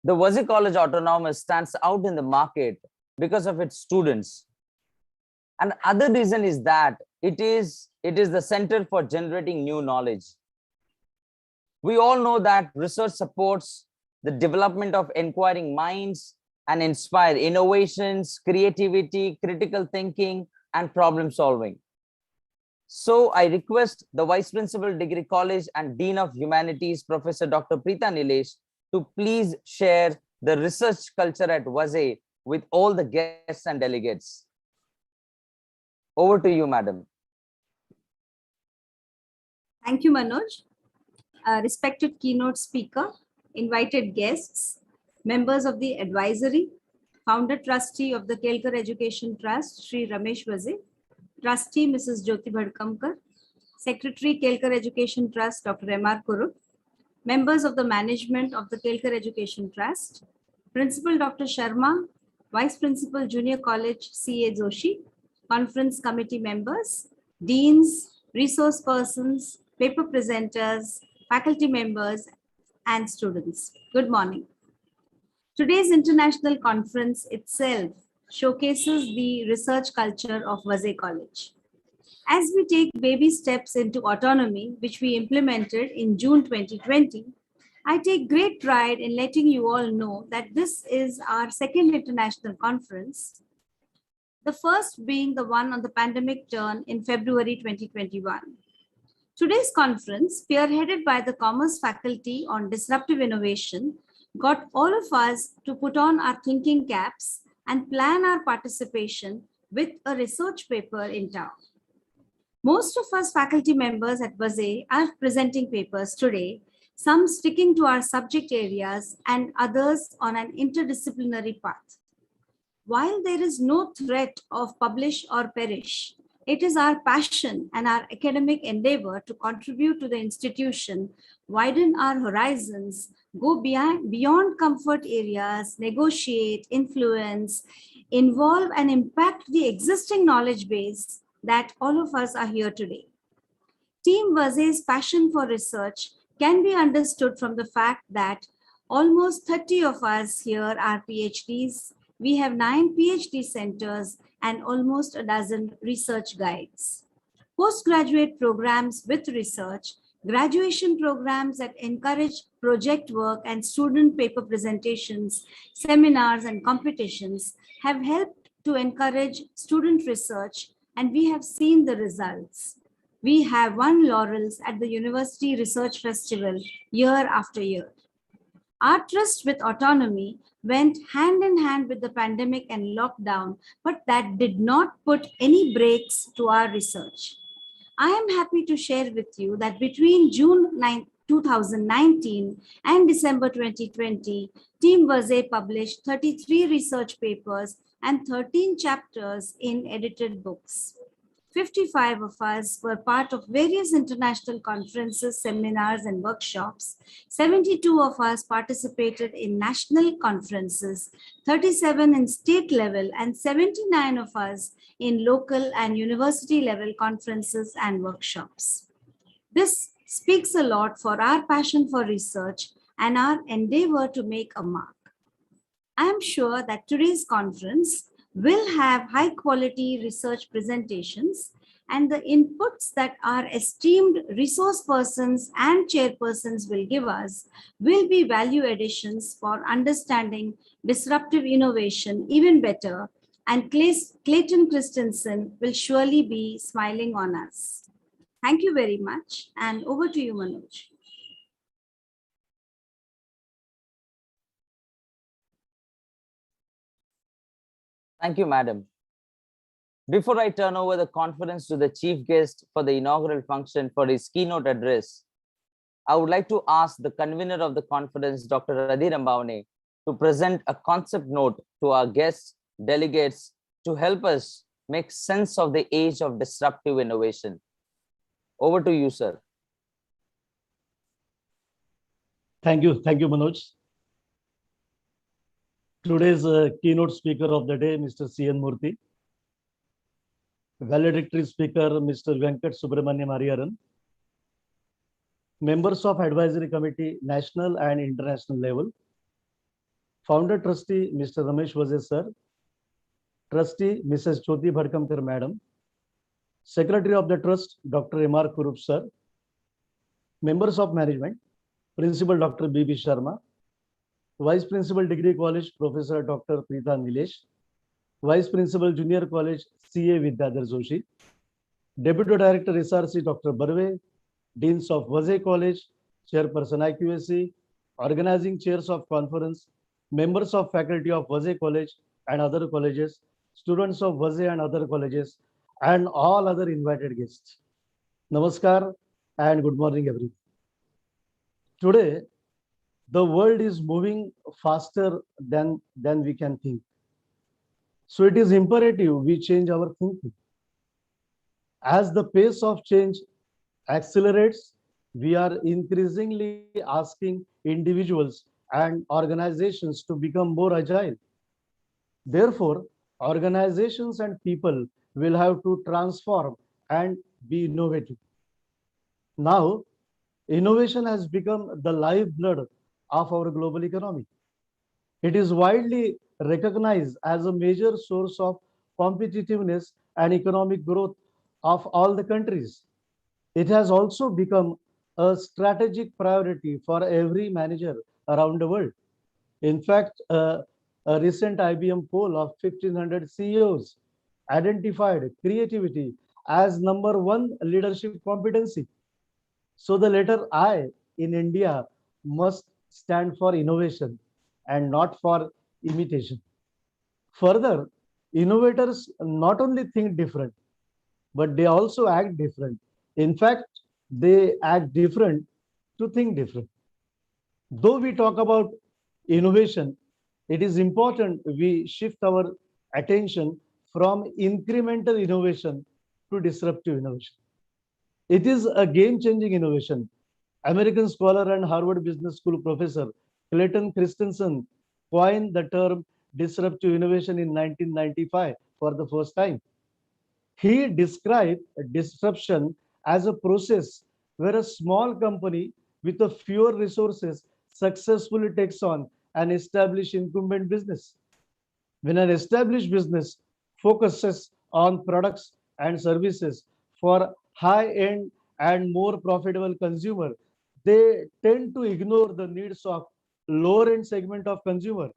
The Vaze College Autonomous stands out in the market because of its students. And other reason is that it is the center for generating new knowledge. We all know that research supports the development of inquiring minds and inspire innovations, creativity, critical thinking, and problem solving. So I request the Vice Principal Degree College and Dean of Humanities, Professor Dr. Preetha Nilesh, to please share the research culture at Vaze with all the guests and delegates. Over to you, madam. Thank you, Manoj. Respected keynote speaker, invited guests, members of the advisory, founder trustee of the 𝗂𝗃𝗃 Education Trust, Sri Ramesh Vaze, trustee Mrs. 𝗗𝗶𝘀𝗃𝗃𝗃𝗃, secretary 𝗂𝗃𝗃 Education Trust, Dr. 𝗜𝗂𝗃, members of the management of the 𝗂𝗃𝗃 Education Trust, Principal Dr. Sharma, Vice Principal Junior College C.A. Joshi, conference committee members, deans, resource persons, paper presenters, faculty members, and students. Good morning. Today's international conference itself showcases the research culture of Vaze College. As we take baby steps into autonomy, which we implemented in June 2020, I take great pride in letting you all know that this is our second international conference, the first being the one on the pandemic turn in February 2021. Today's conference, spearheaded by the Commerce Faculty on Disruptive Innovation, got all of us to put on our thinking caps and plan our participation with a research paper in tow. Most of us faculty members at Vaze are presenting papers today, some sticking to our subject areas and others on an interdisciplinary path. While there is no threat of publish or perish, it is our passion and our academic endeavor to contribute to the institution, widen our horizons, go beyond comfort areas, negotiate, influence, involve and impact the existing knowledge base that all of us are here today. Team Vaze's passion for research can be understood from the fact that almost 30 of us here are PhDs. We have 9 PhD centers and almost a dozen research guides. Postgraduate programs with research, graduation programs that encourage project work and student paper presentations, seminars and competitions have helped to encourage student research, and we have seen the results. We have won laurels at the University Research Festival year after year. Our trust with autonomy went hand in hand with the pandemic and lockdown, but that did not put any brakes to our research. I am happy to share with you that between June 2019 and December 2020, Team Vaze published 33 research papers and 13 chapters in edited books. 55 of us were part of various international conferences, seminars, and workshops. 72 of us participated in national conferences, 37 in state level, and 79 of us in local and university level conferences and workshops. This speaks a lot for our passion for research and our endeavor to make a mark. I am sure that today's conference will have high quality research presentations, and the inputs that our esteemed resource persons and chairpersons will give us will be value additions for understanding disruptive innovation even better, and Clayton Christensen will surely be smiling on us. Thank you very much, and over to you, Manoj. Thank you, madam. Before I turn over the conference to the chief guest for the inaugural function for his keynote address, I would like to ask the convener of the conference, Dr. 𝗂𝗃𝗃𝗃𝗃, to present a concept note to our guests, delegates, to help us make sense of the age of disruptive innovation. Over to you, sir. Thank you, Manoj. Today's keynote speaker of the day, Mr. C.N. Murthy. Valedictory speaker, Mr. 𝗂𝗃𝗃𝗃𝗃 Hariharan. Members of Advisory Committee, National and International level. Founder Trustee, Mr. Ramesh Vaze sir. Trustee, Mrs. 𝗂𝗃𝗃𝗃𝗃 Madam. Secretary of the Trust, Dr. 𝗜𝗂𝗃𝗃𝗃 sir. Members of Management, Principal Dr. B.B. Sharma. Vice Principal Degree College, Professor Dr. 𝗬𝗏 Nilesh. Vice Principal Junior College, C.A. Vidyadhar Joshi. Deputy Director SRC, Dr. Barve. Deans of Vaze College, Chairperson IQAC, Organizing Chairs of Conference, members of Faculty of Vaze College and other colleges, students of Vaze and other colleges, and all other invited guests. Namaskar and good morning, everyone. Today, The world is moving faster than we can think. So it is imperative we change our thinking. As the pace of change accelerates, we are increasingly asking individuals and organizations to become more agile. Therefore, organizations and people will have to transform and be innovative. Now, innovation has become the lifeblood of our global economy. It is widely recognized as a major source of competitiveness and economic growth of all the countries. It has also become a strategic priority for every manager around the world. In fact, a recent IBM poll of 1,500 CEOs identified creativity as number one leadership competency. So the letter I in India must stand for innovation and not for imitation. Further, innovators not only think different, but they also act different. In fact, they act different to think different. Though we talk about innovation, it is important we shift our attention from incremental innovation to disruptive innovation. It is a game-changing innovation. American scholar and Harvard Business School professor Clayton Christensen coined the term disruptive innovation in 1995 for the first time. He described disruption as a process where a small company with a fewer resources successfully takes on an established incumbent business. When an established business focuses on products and services for high-end and more profitable consumer, they tend to ignore the needs of lower-end segment of consumer.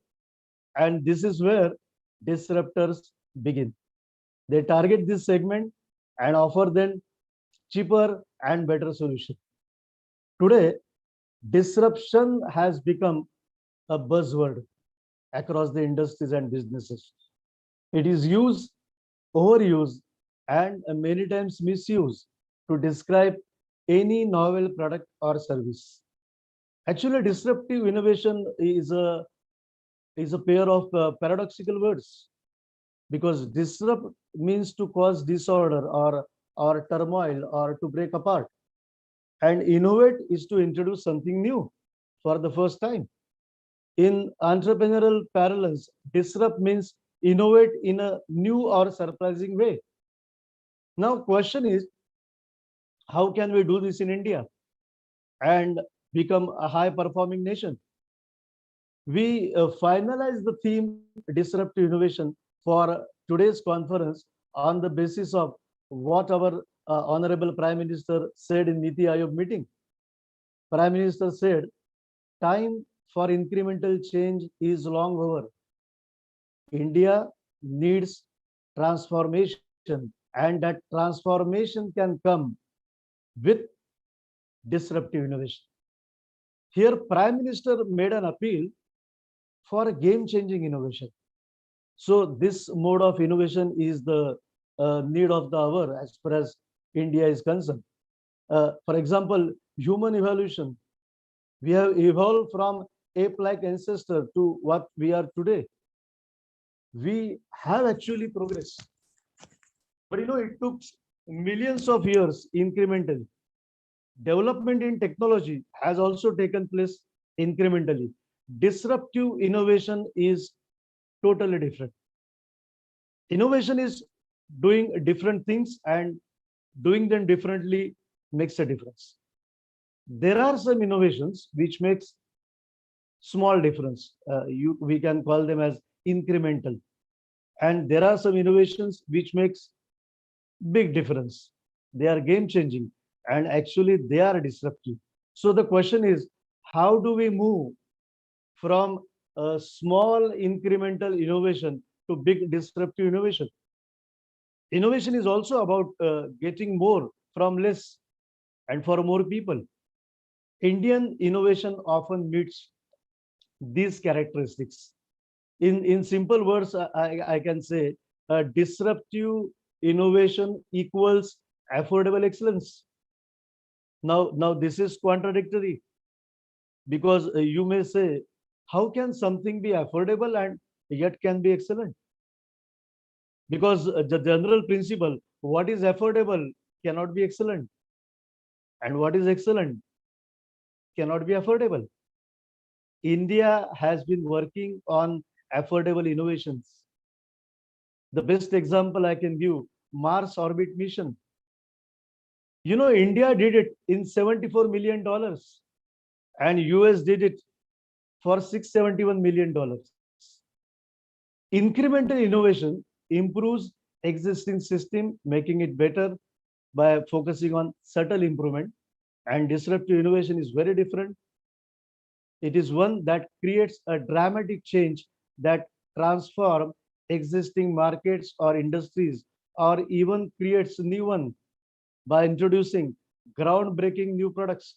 And this is where disruptors begin. They target this segment and offer them cheaper and better solution. Today, disruption has become a buzzword across the industries and businesses. It is used, overused, and many times misused to describe any novel product or service. Actually, disruptive innovation is a pair of paradoxical words, because disrupt means to cause disorder or turmoil or to break apart, and innovate is to introduce something new for the first time. In entrepreneurial parlance, disrupt means innovate in a new or surprising way. Now, question is, how can we do this in India and become a high-performing nation? We finalized the theme disruptive innovation for today's conference on the basis of what our Honorable Prime Minister said in NITI Aayog meeting. Prime Minister said, time for incremental change is long over. India needs transformation, and that transformation can come with disruptive innovation. Here, Prime Minister made an appeal for a game-changing innovation. So this mode of innovation is the need of the hour as far as India is concerned. For example, human evolution. We have evolved from ape-like ancestor to what we are today. We have actually progressed. But it took millions of years incrementally. Development in technology has also taken place incrementally. Disruptive innovation is totally different. Innovation is doing different things, and doing them differently makes a difference. There are some innovations which makes small difference. We can call them as incremental. And there are some innovations which makes big difference. They are game changing, and actually they are disruptive. So the question is, how do we move from a small incremental innovation to big disruptive innovation? Innovation is also about getting more from less and for more people. Indian innovation often meets these characteristics. In simple words, I can say disruptive innovation equals affordable excellence. Now this is contradictory. Because you may say, how can something be affordable and yet can be excellent? Because the general principle, what is affordable cannot be excellent, and what is excellent cannot be affordable. India has been working on affordable innovations. The best example I can give, Mars orbit mission. You know, India did it in $74 million and US did it for $671 million. Incremental innovation improves existing system, making it better by focusing on subtle improvement. And disruptive innovation is very different. It is one that creates a dramatic change that transforms existing markets or industries, or even creates new one by introducing groundbreaking new products.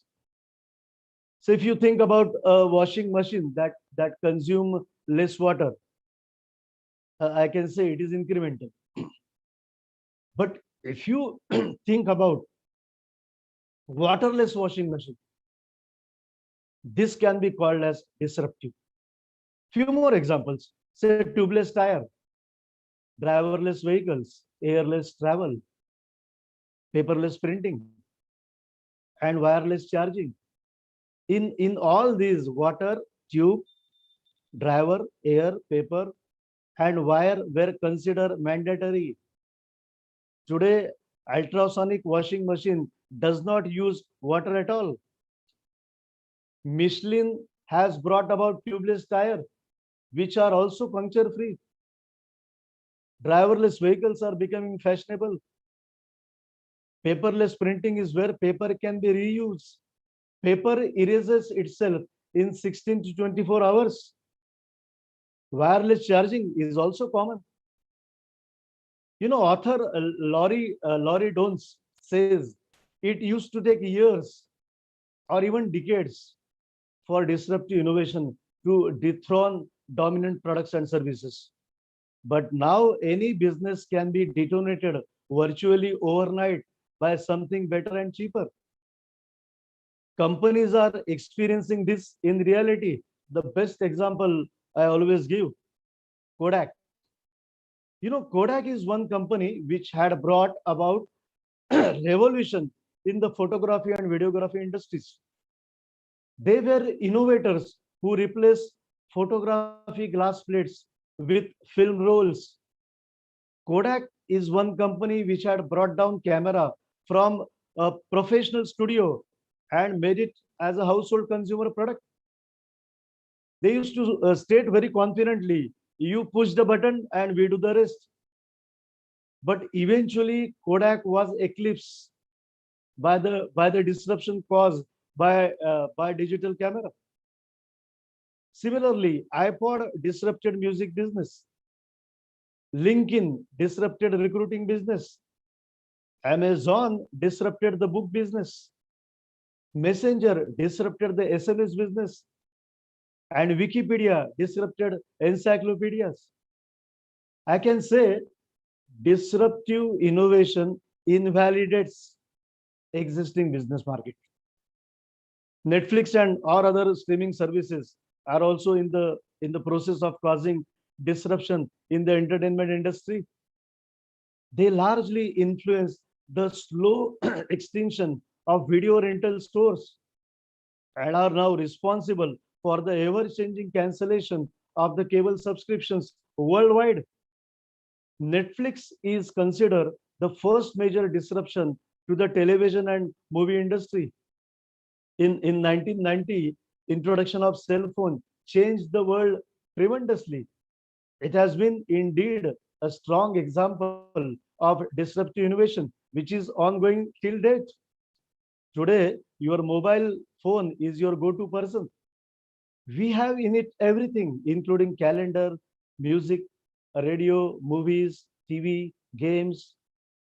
So if you think about a washing machine that consume less water, I can say it is incremental. But if you think about waterless washing machine, this can be called as disruptive. Few more examples, say tubeless tire, driverless vehicles, airless travel, paperless printing, and wireless charging. In all these, water, tube, driver, air, paper, and wire were considered mandatory. Today, ultrasonic washing machine does not use water at all. Michelin has brought about tubeless tire, which are also puncture free. Driverless vehicles are becoming fashionable. Paperless printing is where paper can be reused. Paper erases itself in 16 to 24 hours. Wireless charging is also common. You know, author Laurie Jones says it used to take years or even decades for disruptive innovation to dethrone dominant products and services. But now any business can be detonated virtually overnight by something better and cheaper. Companies are experiencing this in reality. The best example I always give, Kodak. You know, Kodak is one company which had brought about revolution in the photography and videography industries. They were innovators who replaced photography glass plates with film rolls. Kodak is one company which had brought down camera from a professional studio and made it as a household consumer product. They used to state very confidently, you push the button and we do the rest. But eventually Kodak was eclipsed by the disruption caused by digital camera. Similarly, iPod disrupted music business. LinkedIn disrupted recruiting business. Amazon disrupted the book business. Messenger disrupted the SMS business. And Wikipedia disrupted encyclopedias. I can say disruptive innovation invalidates existing business market. Netflix and or other streaming services are also in the process of causing disruption in the entertainment industry. They largely influence the slow extinction of video rental stores and are now responsible for the ever-changing cancellation of the cable subscriptions worldwide. Netflix is considered the first major disruption to the television and movie industry. In 1990, introduction of cell phone changed the world tremendously. It has been indeed a strong example of disruptive innovation, which is ongoing till date. Today, your mobile phone is your go-to person. We have in it everything, including calendar, music, radio, movies, TV, games,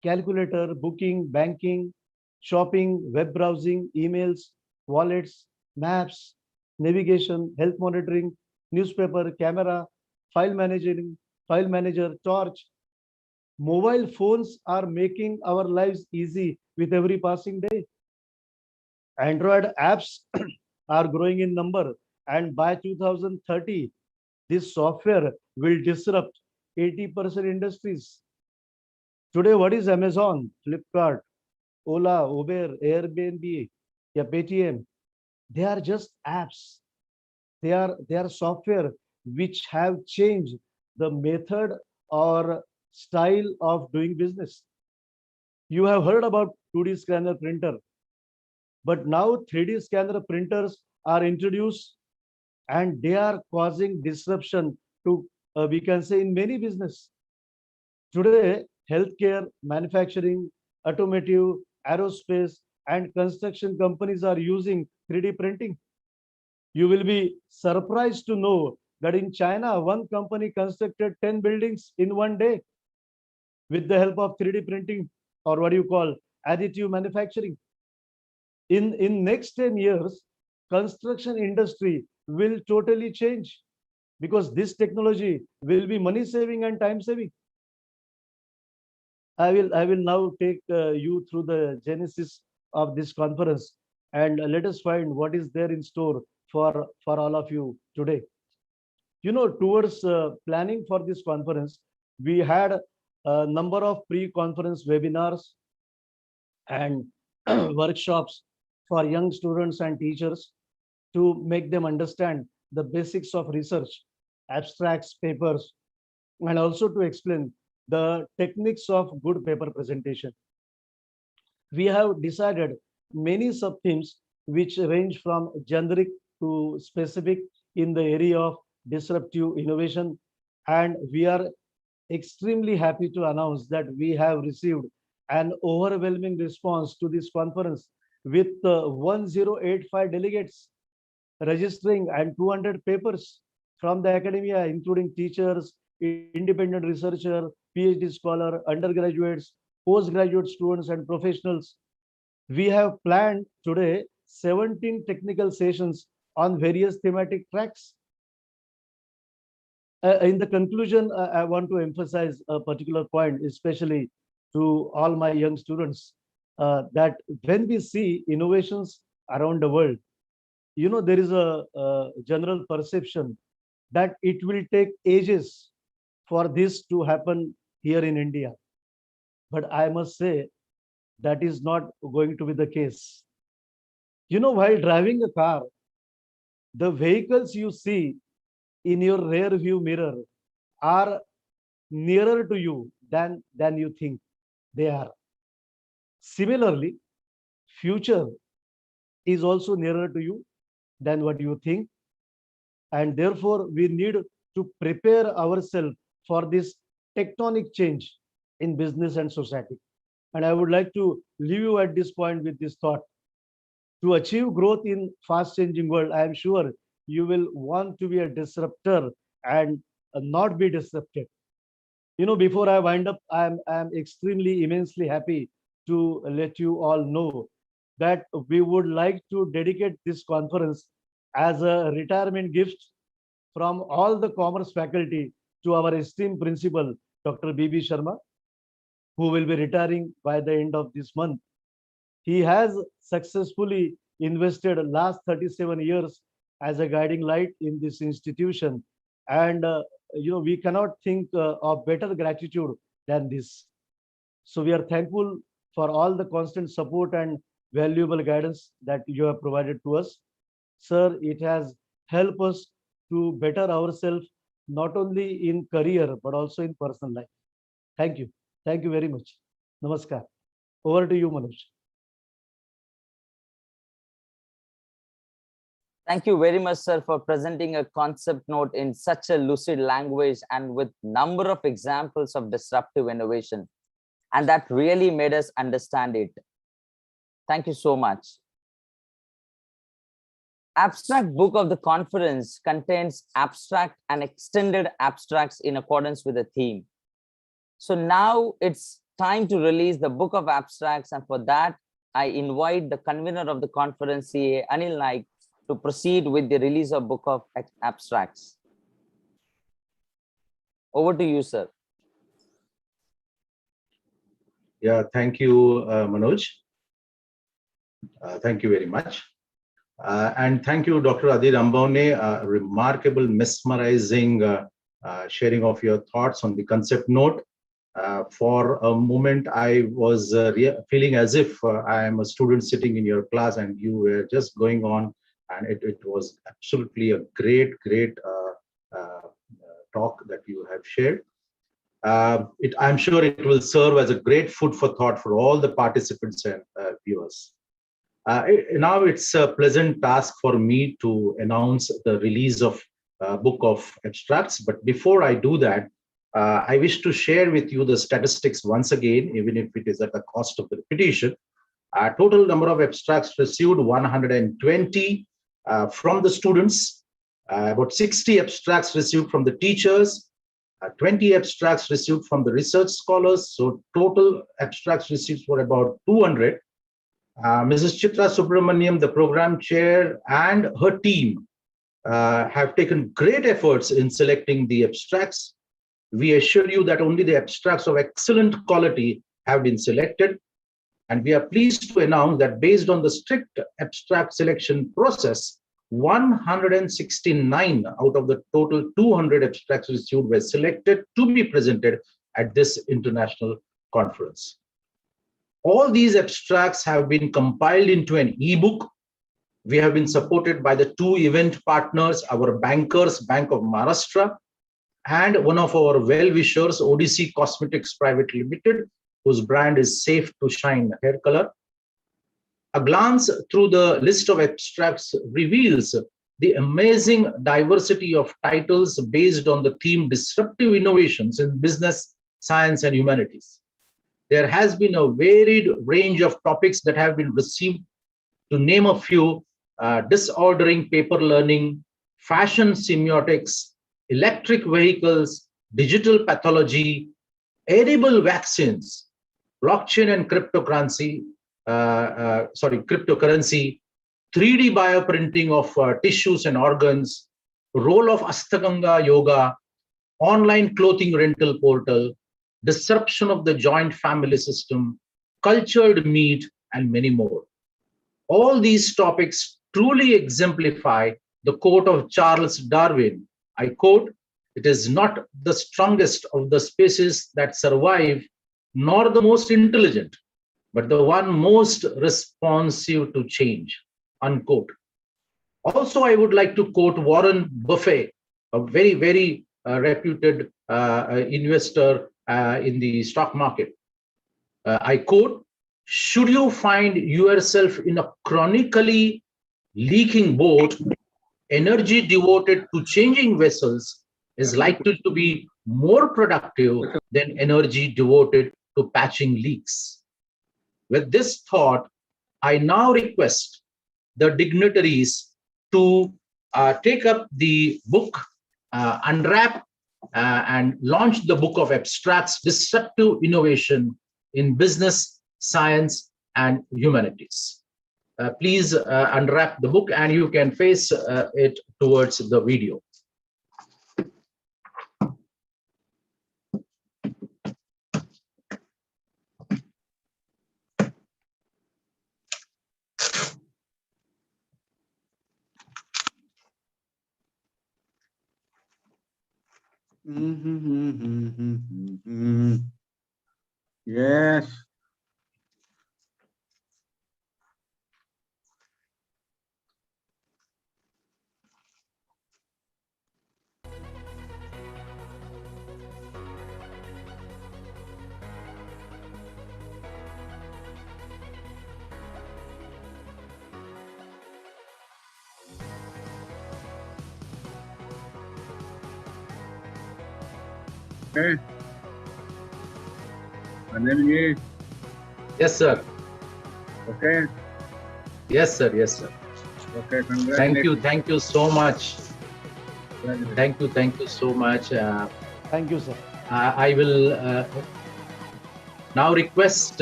calculator, booking, banking, shopping, web browsing, emails, wallets, maps, navigation, health monitoring, newspaper, camera, file manager, torch. Mobile phones are making our lives easy with every passing day. Android apps are growing in number, and by 2030, this software will disrupt 80% industries. Today, what is Amazon, Flipkart, Ola, Uber, Airbnb, Paytm? They are just apps. They are software which have changed the method or style of doing business. You have heard about 2D scanner printer, but now 3D scanner printers are introduced, and they are causing disruption to, we can say, in many business. Today, healthcare, manufacturing, automotive, aerospace, and construction companies are using 3D printing. You will be surprised to know that in China, one company constructed 10 buildings in one day with the help of 3D printing, or what you call additive manufacturing. In next 10 years, construction industry will totally change because this technology will be money saving and time saving. I will now take you through the genesis of this conference, and let us find what is there in store for all of you today. You know, towards planning for this conference, we had a number of pre-conference webinars and workshops for young students and teachers to make them understand the basics of research, abstracts, papers, and also to explain the techniques of good paper presentation. We have decided many sub-themes which range from generic to specific in the area of disruptive innovation, and we are extremely happy to announce that we have received an overwhelming response to this conference with 1085 delegates registering and 200 papers from the academia, including teachers, independent researcher, PhD scholar, undergraduates, postgraduate students, and professionals. We have planned today 17 technical sessions on various thematic tracks. In the conclusion, I want to emphasize a particular point, especially to all my young students, that when we see innovations around the world, you know, there is a general perception that it will take ages for this to happen here in India. But I must say that is not going to be the case. You know, while driving a car, the vehicles you see in your rear view mirror are nearer to you than you think they are. Similarly, future is also nearer to you than what you think, and therefore we need to prepare ourselves for this tectonic change in business and society. And I would like to leave you at this point with this thought. To achieve growth in fast changing world, I am sure you will want to be a disruptor and not be disrupted. You know, before I wind up, I am extremely immensely happy to let you all know that we would like to dedicate this conference as a retirement gift from all the commerce faculty to our esteemed principal, Dr. B.B. Sharma, who will be retiring by the end of this month. He has successfully invested the last 37 years as a guiding light in this institution. And, you know, we cannot think of better gratitude than this. So we are thankful for all the constant support and valuable guidance that you have provided to us. Sir, it has helped us to better ourselves, not only in career, but also in personal life. Thank you. Thank you very much. Namaskar. Over to you, Manoj. Thank you very much, sir, for presenting a concept note in such a lucid language and with number of examples of disruptive innovation. And that really made us understand it. Thank you so much. Abstract book of the conference contains abstract and extended abstracts in accordance with the theme. So now it's time to release the book of abstracts, and for that, I invite the convener of the conference, CA Anil Naik, to proceed with the release of book of abstracts. Over to you, sir. Yeah, thank you, Manoj. Thank you very much. And thank you, Dr. Adi Rambone, remarkable, mesmerizing sharing of your thoughts on the concept note. For a moment, I was feeling as if I am a student sitting in your class and you were just going on, and it was absolutely a great talk that you have shared. I'm sure it will serve as a great food for thought for all the participants and viewers. Now it's a pleasant task for me to announce the release of book of abstracts. But before I do that, I wish to share with you the statistics once again, even if it is at the cost of the repetition. Total number of abstracts received 120 from the students, about 60 abstracts received from the teachers, 20 abstracts received from the research scholars. So total abstracts received were about 200. Mrs. Chitra Subramaniam, the program chair, and her team have taken great efforts in selecting the abstracts. We assure you that only the abstracts of excellent quality have been selected. And we are pleased to announce that based on the strict abstract selection process, 169 out of the total 200 abstracts received were selected to be presented at this international conference. All these abstracts have been compiled into an ebook. We have been supported by the two event partners, our bankers, Bank of Maharashtra, and one of our well-wishers, ODC Cosmetics Private Limited, whose brand is Safe to Shine hair color. A glance through the list of abstracts reveals the amazing diversity of titles based on the theme Disruptive Innovations in Business, Science and Humanities. There has been a varied range of topics that have been received. To name a few, disordering paper learning, fashion semiotics, electric vehicles, digital pathology, edible vaccines, blockchain and cryptocurrency, 3D bioprinting of tissues and organs, role of Ashtanga yoga, online clothing rental portal, disruption of the joint family system, cultured meat, and many more. All these topics truly exemplify the quote of Charles Darwin. I quote, "It is not the strongest of the species that survive, nor the most intelligent, but the one most responsive to change," unquote. Also, I would like to quote Warren Buffett, a very reputed investor in the stock market. I quote, "Should you find yourself in a chronically leaking boat, energy devoted to changing vessels is likely to be more productive than energy devoted to patching leaks." With this thought, I now request the dignitaries to take up the book, unwrap and launch the book of abstracts, Disruptive Innovation in Business, Science and Humanities. Please unwrap the book and you can face it towards the video. Yes. Okay. Anil, Yes, sir. okay. Yes, sir. Yes, sir. Okay, congratulations. Thank you so much. Thank you so much. Thank you, sir. I will now request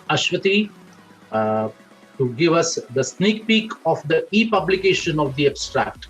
Ashwati to give us the sneak peek of the e-publication of the abstract.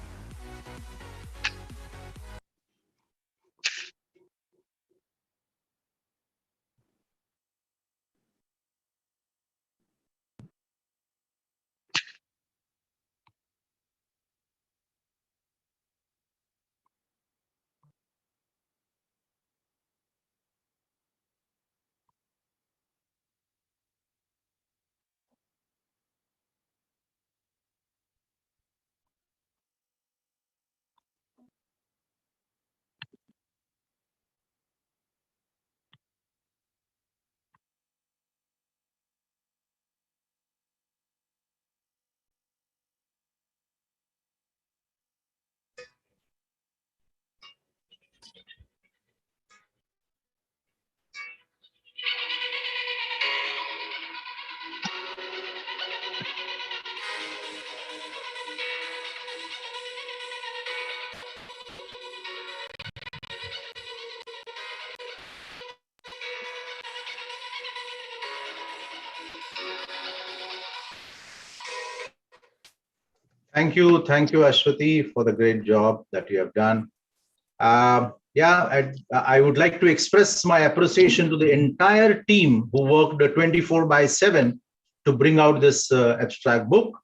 Thank you, Ashwati, for the great job that you have done. I would like to express my appreciation to the entire team who worked 24/7 to bring out this abstract book.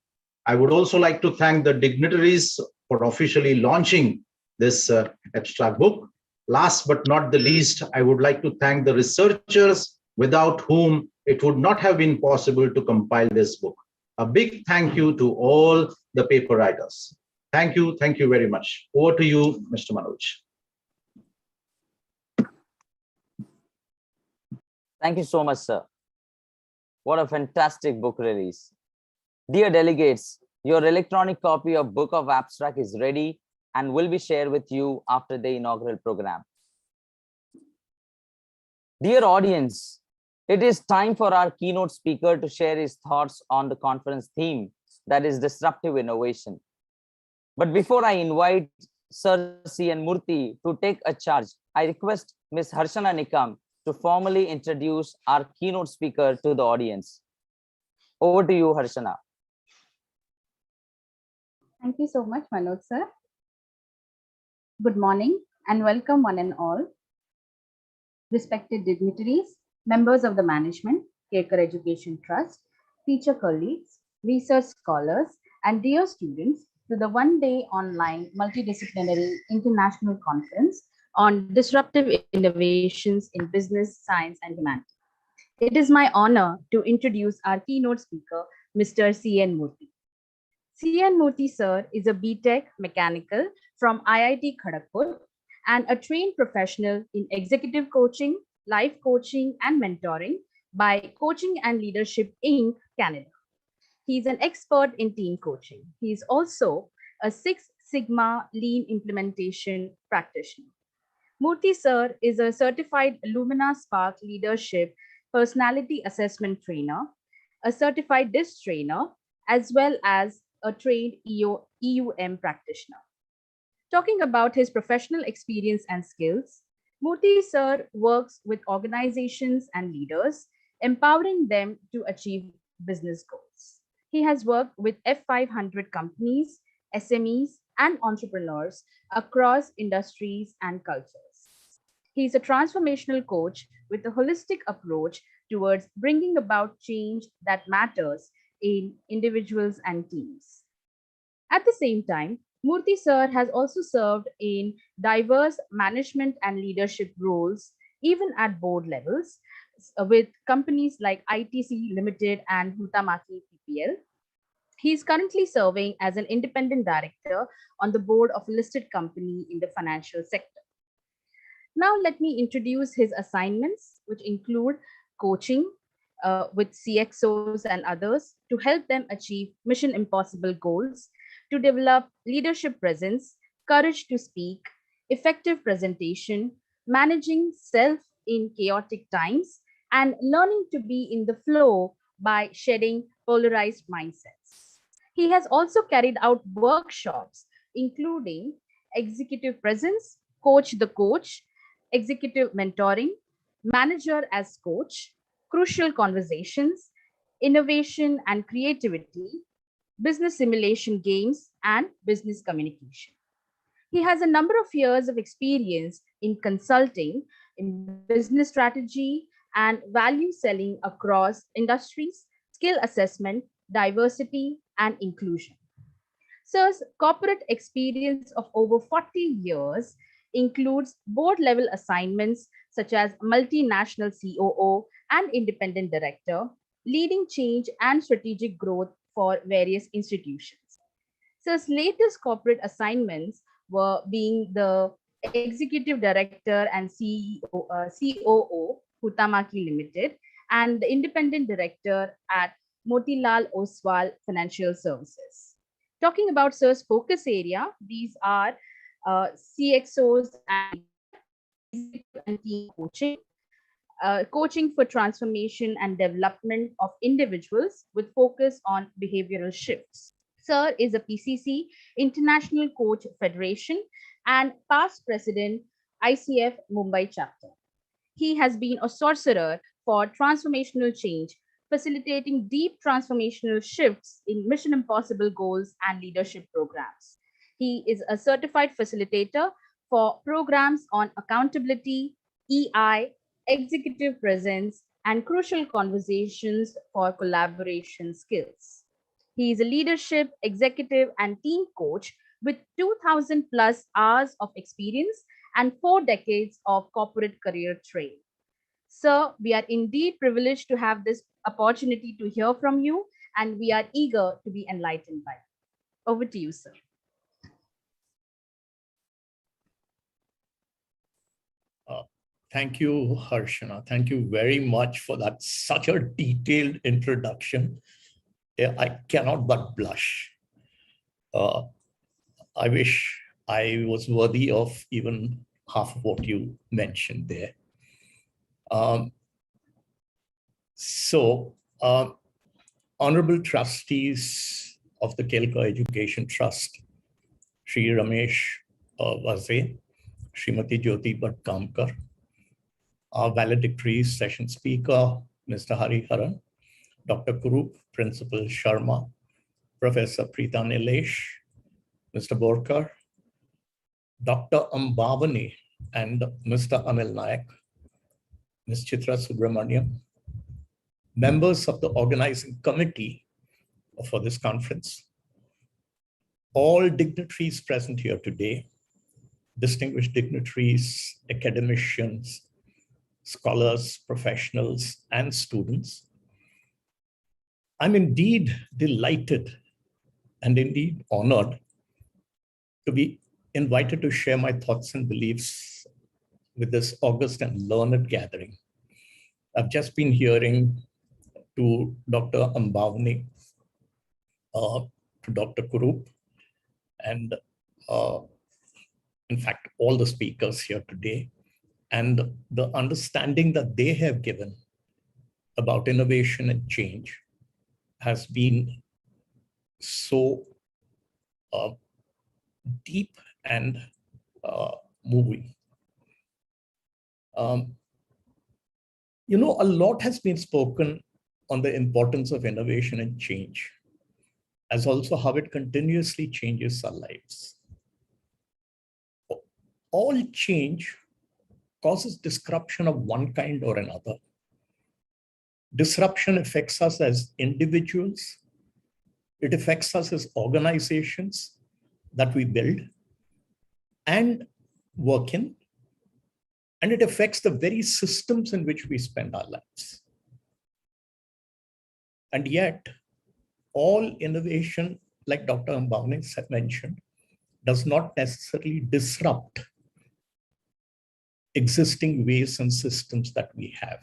I would also like to thank the dignitaries for officially launching this abstract book. Last but not the least, I would like to thank the researchers without whom it would not have been possible to compile this book. A big thank you to all the paper writers. Thank you very much. Over to you, Mr. Manoj. Thank you so much, sir. What a fantastic book release. Dear delegates, your electronic copy of Book of Abstract is ready and will be shared with you after the inaugural program. Dear audience, it is time for our keynote speaker to share his thoughts on the conference theme, that is disruptive innovation. But before I invite Sir C.N. Murthy to take a charge, I request Ms. Harshana Nikam to formally introduce our keynote speaker to the audience. Over to you, Harshana. Thank you so much, Manoj sir. Good morning and welcome one and all. Respected dignitaries, members of the management, 𝗗𝗃𝗃 Education Trust, teacher colleagues, research scholars, and dear students to the one-day online multidisciplinary international conference on disruptive innovations in business, science, and humanity. It is my honor to introduce our keynote speaker, Mr. C.N. Murthy. C.N. Murthy sir is a B.Tech Mechanical from IIT Kharagpur and a trained professional in executive coaching, life coaching, and mentoring by Coaching and Leadership Inc., Canada. He's an expert in team coaching. He is also a Six Sigma Lean implementation practitioner. Murthy sir is a certified Lumina Spark Leadership Personality Assessment Trainer, a certified DISC trainer, as well as a trained EUM practitioner. Talking about his professional experience and skills, Murthy sir works with organizations and leaders, empowering them to achieve business goals. He has worked with F500 companies, SMEs, and entrepreneurs across industries and cultures. He's a transformational coach with a holistic approach towards bringing about change that matters in individuals and teams. At the same time, Murthy sir has also served in diverse management and leadership roles, even at board levels, with companies like ITC Limited and Huhtamaki PPL. He is currently serving as an independent director on the board of a listed company in the financial sector. Now, let me introduce his assignments, which include coaching with CXOs and others to help them achieve Mission Impossible goals, to develop leadership presence, courage to speak, effective presentation, managing self in chaotic times, and learning to be in the flow by shedding polarized mindsets. He has also carried out workshops, including executive presence, coach the coach, executive mentoring, manager as coach, crucial conversations, innovation and creativity, business simulation games, and business communication. He has a number of years of experience in consulting, in business strategy, and value selling across industries, skill assessment, diversity, and inclusion. Sir's corporate experience of over 40 years includes board-level assignments such as multinational COO and independent director, leading change and strategic growth for various institutions. Sir's latest corporate assignments were being the executive director and COO, Huhtamaki Limited, and the independent director at Motilal Oswal Financial Services. Talking about Sir's focus area, these are CXOs and team coaching, coaching for transformation and development of individuals with focus on behavioral shifts. Sir is a PCC, International Coach Federation, and past president, ICF Mumbai chapter. He has been a sorcerer for transformational change, facilitating deep transformational shifts in Mission Impossible goals and leadership programs. He is a certified facilitator for programs on accountability, EI, executive presence, and crucial conversations for collaboration skills. He is a leadership, executive, and team coach with 2,000 plus hours of experience and 4 decades of corporate career training. Sir, we are indeed privileged to have this opportunity to hear from you, and we are eager to be enlightened by it. Over to you, sir. Thank you, Harshana. Thank you very much for that. Such a detailed introduction. I cannot but blush. I wish I was worthy of even half of what you mentioned there. Honorable trustees of the Kelkar Education Trust, Shri Ramesh Vaze, Srimati 𝗖𝗂𝗃𝗃𝗀𝗃𝗃, our valedictories, session speaker, Mr. 𝗂𝗃𝘁𝗃𝗃𝗃, Dr. Kurup, Principal Sharma, Professor Preeta Nilesh, Mr. Borkar, Dr. Ambavani, and Mr. Anil Nayak, Ms. Chitra Subramaniam, members of the organizing committee for this conference, all dignitaries present here today, distinguished dignitaries, academicians, scholars, professionals, and students. I'm indeed delighted and indeed honored to be invited to share my thoughts and beliefs with this august and learned gathering. I've just been hearing to Dr. Ambavani, to Dr. Kurup, and in fact, all the speakers here today, and the understanding that they have given about innovation and change has been so deep and moving. You know, a lot has been spoken on the importance of innovation and change, as also how it continuously changes our lives. All change causes disruption of one kind or another. Disruption affects us as individuals. It affects us as organizations that we build and work in. And it affects the very systems in which we spend our lives. And yet, all innovation, like Dr. Ambavani mentioned, does not necessarily disrupt existing ways and systems that we have.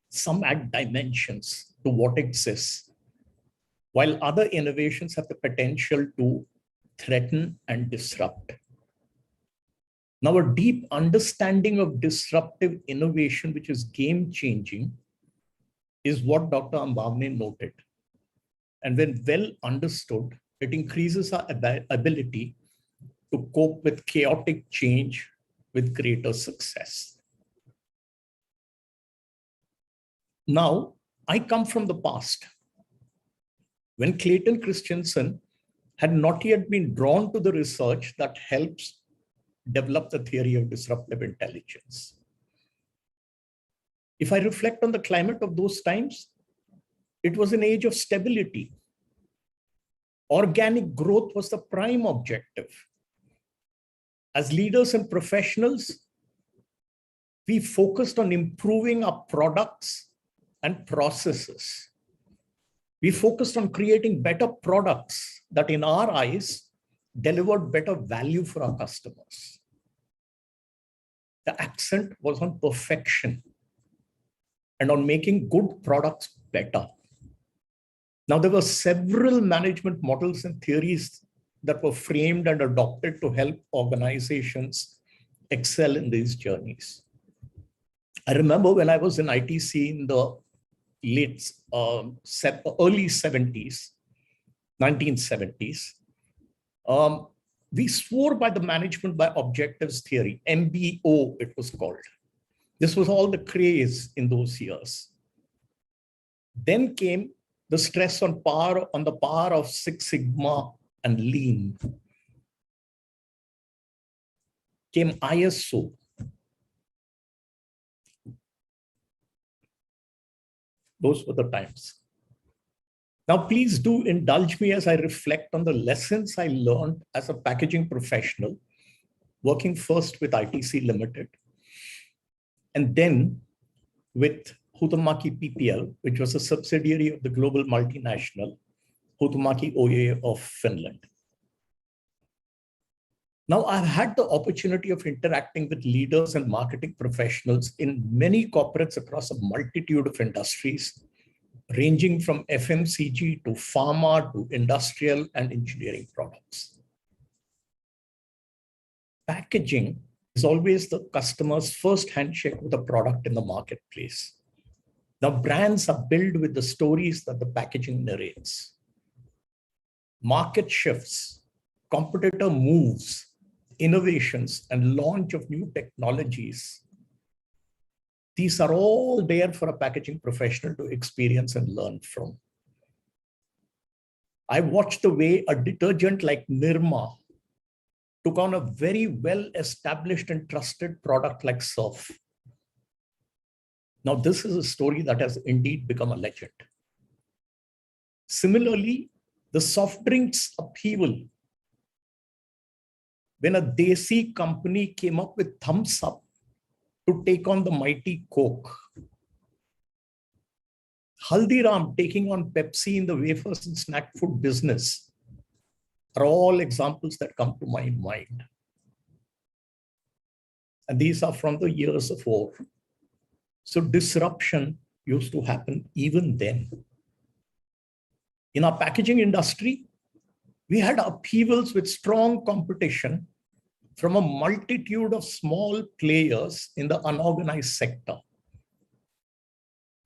Some add dimensions to what exists, while other innovations have the potential to threaten and disrupt. Now, a deep understanding of disruptive innovation, which is game-changing, is what Dr. Ambavani noted. And when well understood, it increases our ability to cope with chaotic change with greater success. Now, I come from the past, when Clayton Christensen had not yet been drawn to the research that helps develop the theory of disruptive intelligence. If I reflect on the climate of those times, it was an age of stability. Organic growth was the prime objective. As leaders and professionals, we focused on improving our products and processes. We focused on creating better products that, in our eyes, delivered better value for our customers. The accent was on perfection and on making good products better. Now, there were several management models and theories that were framed and adopted to help organizations excel in these journeys. I remember when I was in ITC in the early 70s, 1970s, we swore by the management by objectives theory, MBO it was called. This was all the craze in those years. Then came the stress on the power of Six Sigma and lean. Came ISO. Those were the times. Now, please do indulge me as I reflect on the lessons I learned as a packaging professional, working first with ITC Limited, and then with 𝗗𝗶𝘀𝗃𝗃𝗃𝗃𝗃, which was a subsidiary of the global multinational 𝗗𝗶𝘀𝗃𝗃𝗃𝗃 of Finland. Now, I've had the opportunity of interacting with leaders and marketing professionals in many corporates across a multitude of industries, ranging from FMCG to pharma to industrial and engineering products. Packaging is always the customer's first handshake with a product in the marketplace. Now, brands are built with the stories that the packaging narrates. Market shifts, competitor moves, innovations, and launch of new technologies. These are all there for a packaging professional to experience and learn from. I watched the way a detergent like Nirma took on a very well-established and trusted product like Surf. Now, this is a story that has indeed become a legend. Similarly, the soft drinks upheaval, when a Desi company came up with Thumbs Up to take on the mighty Coke. Haldiram taking on Pepsi in the wafers and snack food business are all examples that come to my mind. And these are from the years of war. So disruption used to happen even then. In our packaging industry, we had upheavals with strong competition from a multitude of small players in the unorganized sector.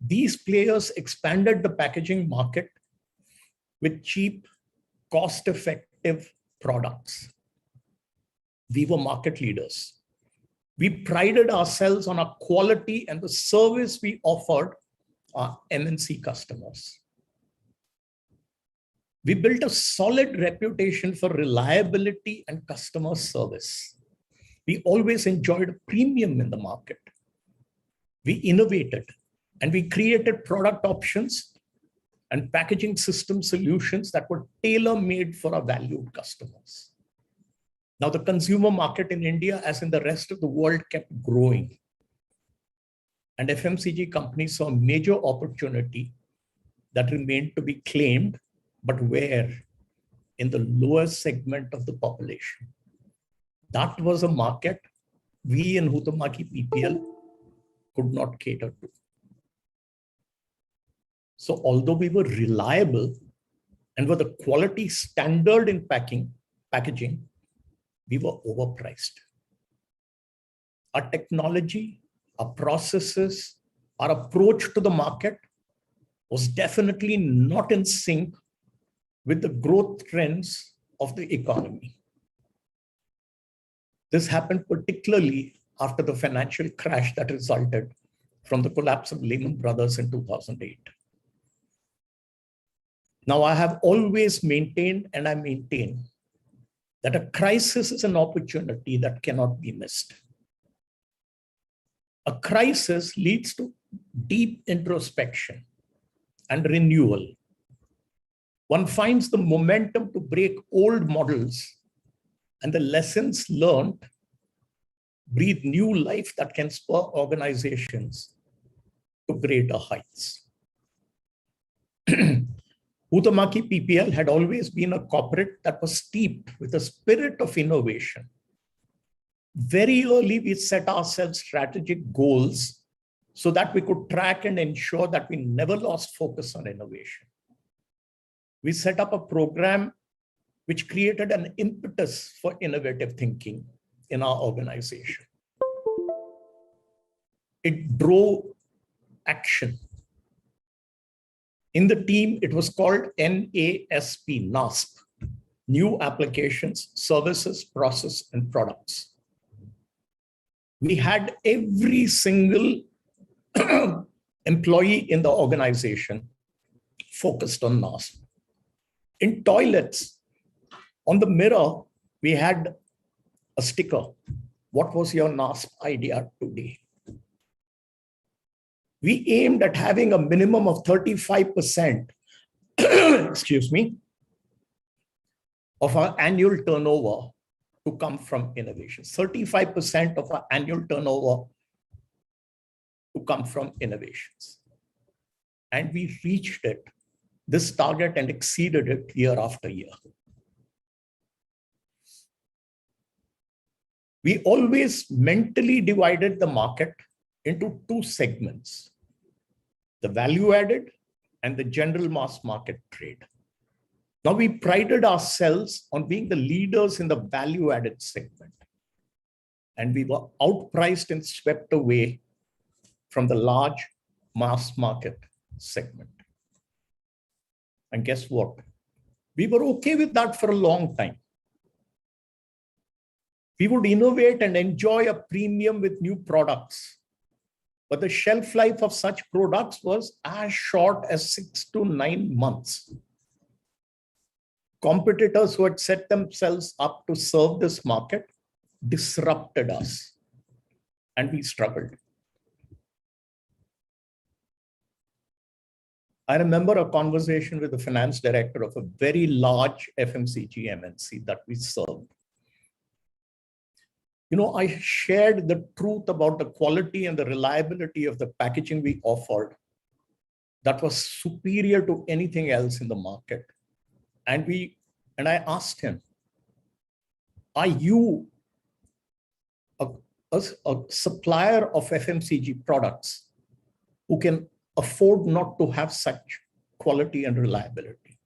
These players expanded the packaging market with cheap, cost-effective products. We were market leaders. We prided ourselves on our quality and the service we offered our MNC customers. We built a solid reputation for reliability and customer service. We always enjoyed a premium in the market. We innovated and we created product options and packaging system solutions that were tailor-made for our valued customers. Now, the consumer market in India, as in the rest of the world, kept growing. And FMCG companies saw a major opportunity that remained to be claimed, but where? In the lower segment of the population. That was a market we in 𝗗𝗶𝘃𝗃𝗃𝗃 could not cater to. So although we were reliable and were the quality standard in packaging, we were overpriced. Our technology, our processes, our approach to the market was definitely not in sync with the growth trends of the economy. This happened particularly after the financial crash that resulted from the collapse of Lehman Brothers in 2008. Now, I have always maintained, and I maintain, that a crisis is an opportunity that cannot be missed. A crisis leads to deep introspection and renewal. One finds the momentum to break old models, and the lessons learned breathe new life that can spur organizations to greater heights. 𝗗𝗶𝘃𝗃𝗃𝗃 had always been a corporate that was steeped with a spirit of innovation. Very early, we set ourselves strategic goals so that we could track and ensure that we never lost focus on innovation. We set up a program which created an impetus for innovative thinking in our organization. It drove action. In the team, it was called NASP, NASP, New Applications, Services, Process, and Products. We had every single employee in the organization focused on NASP. In toilets, on the mirror, we had a sticker. What was your NASP idea today? We aimed at having a minimum of 35%, excuse me, of our annual turnover to come from innovation. 35% of our annual turnover to come from innovations. And we reached it, this target, and exceeded it year after year. We always mentally divided the market into two segments, the value added and the general mass market trade. Now, we prided ourselves on being the leaders in the value added segment, and we were outpriced and swept away from the large mass market segment. And guess what? We were okay with that for a long time. We would innovate and enjoy a premium with new products, but the shelf life of such products was as short as 6 to 9 months. Competitors who had set themselves up to serve this market disrupted us, and we struggled. I remember a conversation with the finance director of a very large FMCG MNC that we served. You know, I shared the truth about the quality and the reliability of the packaging we offered that was superior to anything else in the market. And I asked him, are you a supplier of FMCG products who can afford not to have such quality and reliability?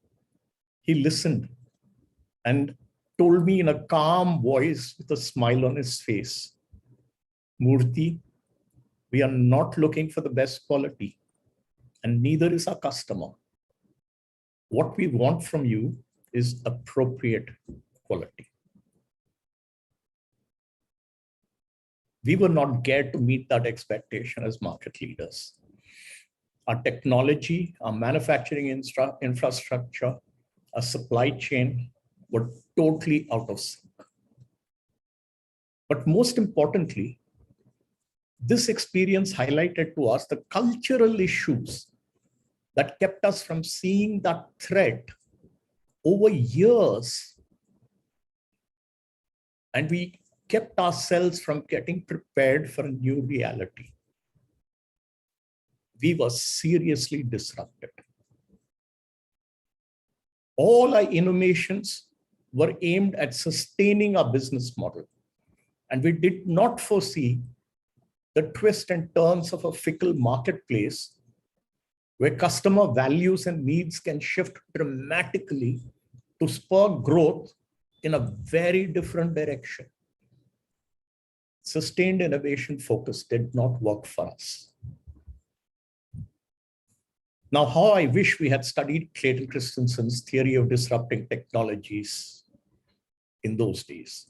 He listened and told me in a calm voice with a smile on his face, Murthy, we are not looking for the best quality, and neither is our customer. What we want from you is appropriate quality. We were not geared to meet that expectation as market leaders. Our technology, our manufacturing infrastructure, our supply chain were totally out of sync. But most importantly, this experience highlighted to us the cultural issues that kept us from seeing that threat over years. And we kept ourselves from getting prepared for a new reality. We were seriously disrupted. All our innovations were aimed at sustaining our business model, and we did not foresee the twists and turns of a fickle marketplace where customer values and needs can shift dramatically to spur growth in a very different direction. Sustained innovation focus did not work for us. Now, how I wish we had studied Clayton Christensen's theory of disrupting technologies in those days.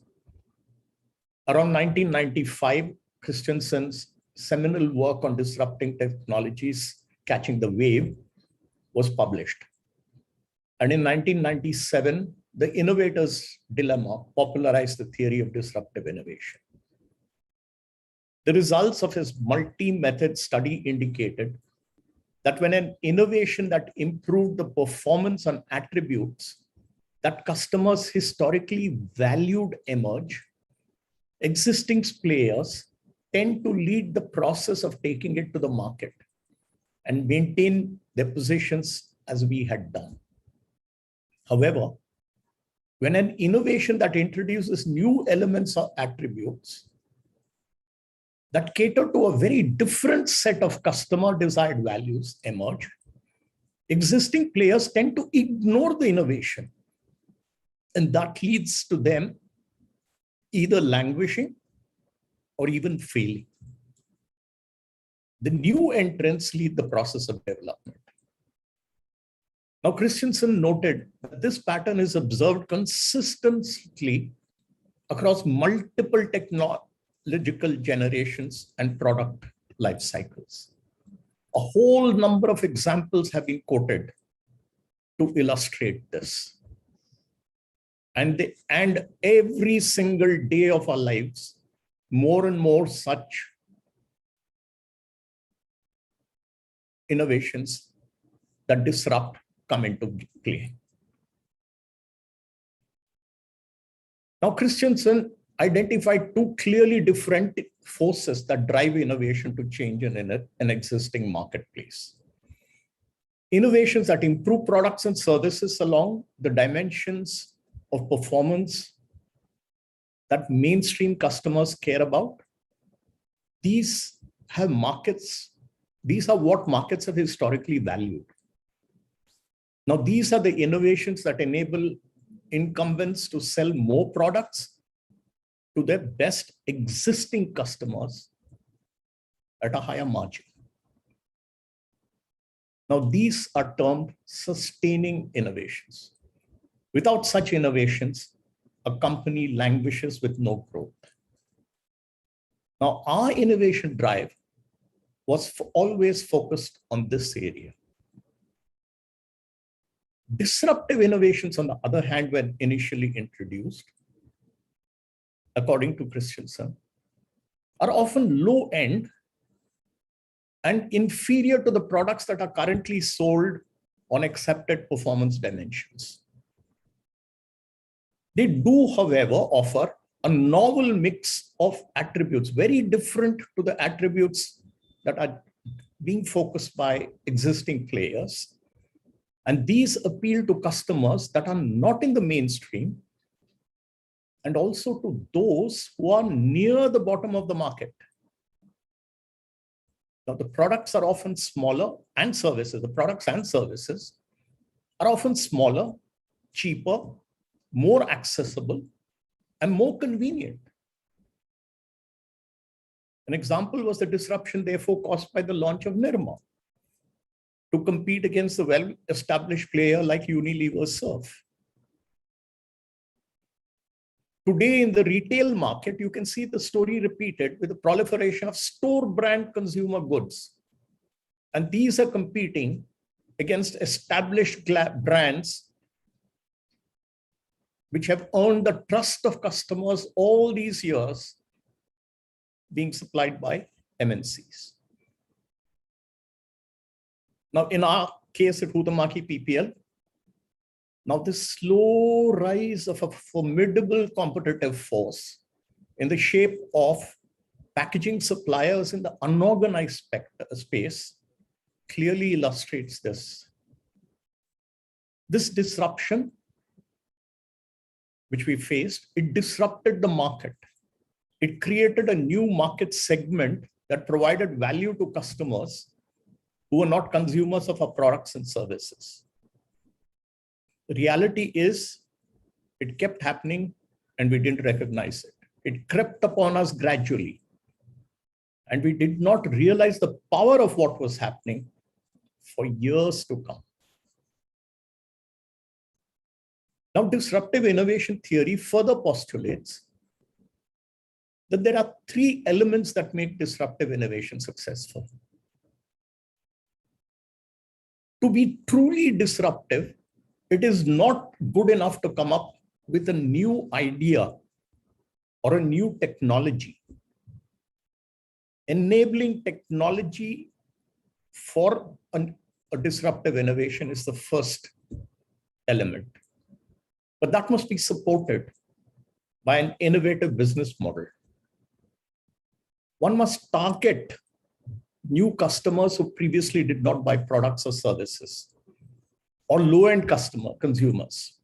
Around 1995, Christensen's seminal work on disrupting technologies, Catching the Wave, was published. And in 1997, The Innovator's Dilemma popularized the theory of disruptive innovation. The results of his multi-method study indicated that when an innovation that improved the performance and attributes that customers historically valued emerge, existing players tend to lead the process of taking it to the market and maintain their positions as we had done. However, when an innovation that introduces new elements or attributes that cater to a very different set of customer desired values emerge, existing players tend to ignore the innovation. And that leads to them either languishing or even failing. The new entrants lead the process of development. Now, Christensen noted that this pattern is observed consistently across multiple technological generations and product life cycles. A whole number of examples have been quoted to illustrate this. And every single day of our lives, more and more such innovations that disrupt come into play. Now, Christensen identified two clearly different forces that drive innovation to change in an existing marketplace. Innovations that improve products and services along the dimensions of performance that mainstream customers care about. These have markets. These are what markets have historically valued. Now, these are the innovations that enable incumbents to sell more products to their best existing customers at a higher margin. Now, these are termed sustaining innovations. Without such innovations, a company languishes with no growth. Now, our innovation drive was always focused on this area. Disruptive innovations, on the other hand, when initially introduced, according to Christensen, are often low-end and inferior to the products that are currently sold on accepted performance dimensions. They do, however, offer a novel mix of attributes, very different to the attributes that are being focused by existing players. And these appeal to customers that are not in the mainstream, and also to those who are near the bottom of the market. Now, the products are often smaller, and services, the products and services are often smaller, cheaper, more accessible, and more convenient. An example was the disruption, therefore, caused by the launch of Nirma to compete against the well-established player like Unilever's Surf. Today in the retail market, you can see the story repeated with the proliferation of store brand consumer goods. And these are competing against established brands which have earned the trust of customers all these years, being supplied by MNCs. Now, in our case at 𝗖𝗶𝘀𝗃𝗃, now this slow rise of a formidable competitive force in the shape of packaging suppliers in the unorganized space clearly illustrates this. This disruption, which we faced, it disrupted the market. It created a new market segment that provided value to customers who are not consumers of our products and services. The reality is, it kept happening and we didn't recognize it. It crept upon us gradually. And we did not realize the power of what was happening for years to come. Now, disruptive innovation theory further postulates that there are three elements that make disruptive innovation successful. To be truly disruptive, it is not good enough to come up with a new idea or a new technology. Enabling technology for a disruptive innovation is the first element. But that must be supported by an innovative business model. One must target new customers who previously did not buy products or services, or low-end consumers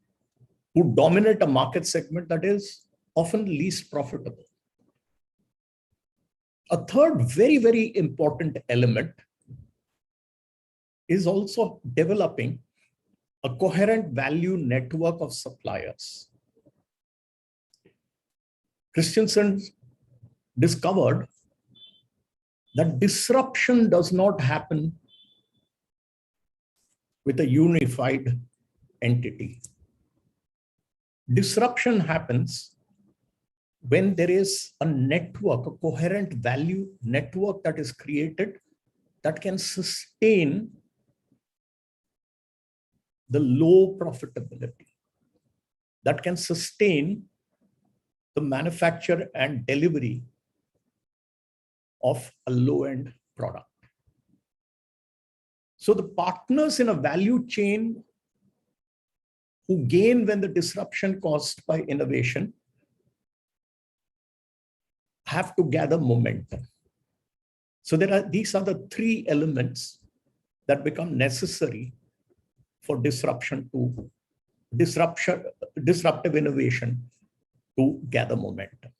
who dominate a market segment that is often least profitable. A third very, very important element is also developing a coherent value network of suppliers. Christensen discovered that disruption does not happen with a unified entity. Disruption happens when there is a network, a coherent value network that is created that can sustain the low profitability that can sustain the manufacture and delivery of a low-end product. So the partners in a value chain who gain when the disruption caused by innovation have to gather momentum. So these are the three elements that become necessary for disruptive innovation to gather momentum.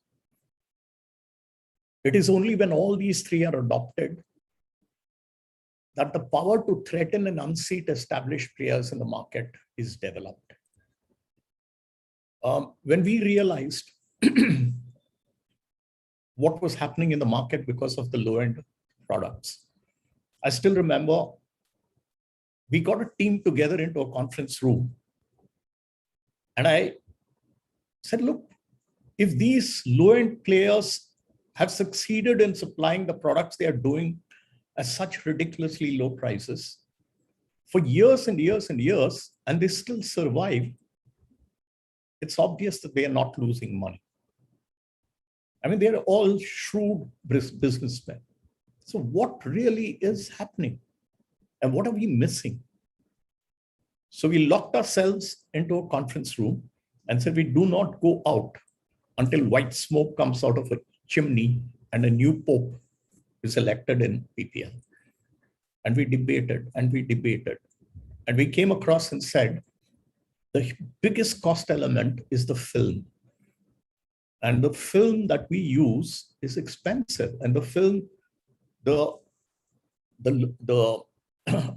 It is only when all these three are adopted that the power to threaten and unseat established players in the market is developed. When we realized what was happening in the market because of the low-end products, I still remember we got a team together into a conference room. And I said, look, if these low-end players have succeeded in supplying the products they are doing at such ridiculously low prices for years and years and years, and they still survive, it's obvious that they are not losing money. I mean, they're all shrewd businessmen. So what really is happening? And what are we missing? So we locked ourselves into a conference room and said, we do not go out until white smoke comes out of a chimney and a new pope is elected in PPL. And we debated and we debated. And we came across and said, the biggest cost element is the film. And the film that we use is expensive. And the film, the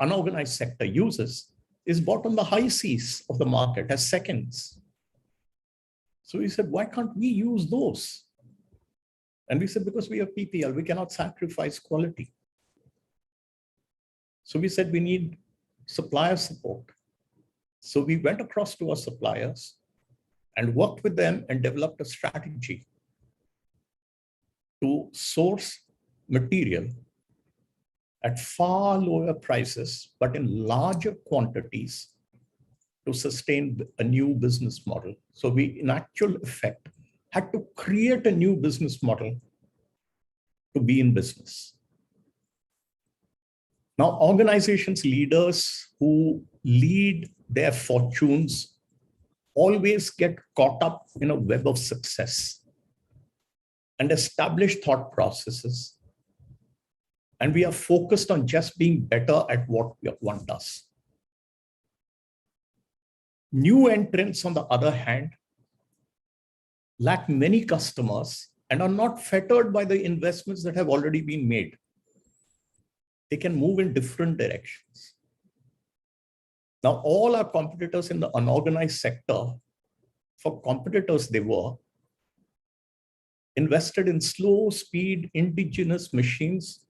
unorganized sector uses is bought on the high seas of the market as seconds. So we said, why can't we use those? And we said, because we are PPL, we cannot sacrifice quality. So we said, we need supplier support. So we went across to our suppliers and worked with them and developed a strategy to source material at far lower prices, but in larger quantities to sustain a new business model. So we, in actual effect, had to create a new business model to be in business. Now, organizations, leaders who lead their fortunes always get caught up in a web of success and established thought processes. And we are focused on just being better at what one does. New entrants, on the other hand, lack many customers and are not fettered by the investments that have already been made. They can move in different directions. Now, all our competitors in the unorganized sector, for competitors they were, invested in slow speed indigenous machines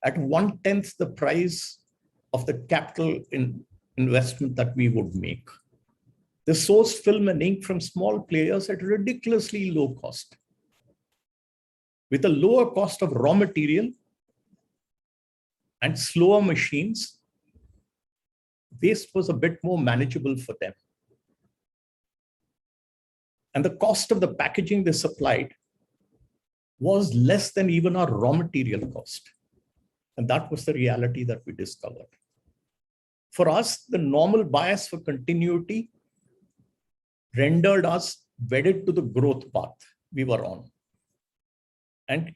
at 1/10 the price of the capital investment that we would make. They sourced film and ink from small players at ridiculously low cost. With a lower cost of raw material and slower machines, waste was a bit more manageable for them. And the cost of the packaging they supplied was less than even our raw material cost. And that was the reality that we discovered. For us, the normal bias for continuity rendered us wedded to the growth path we were on. And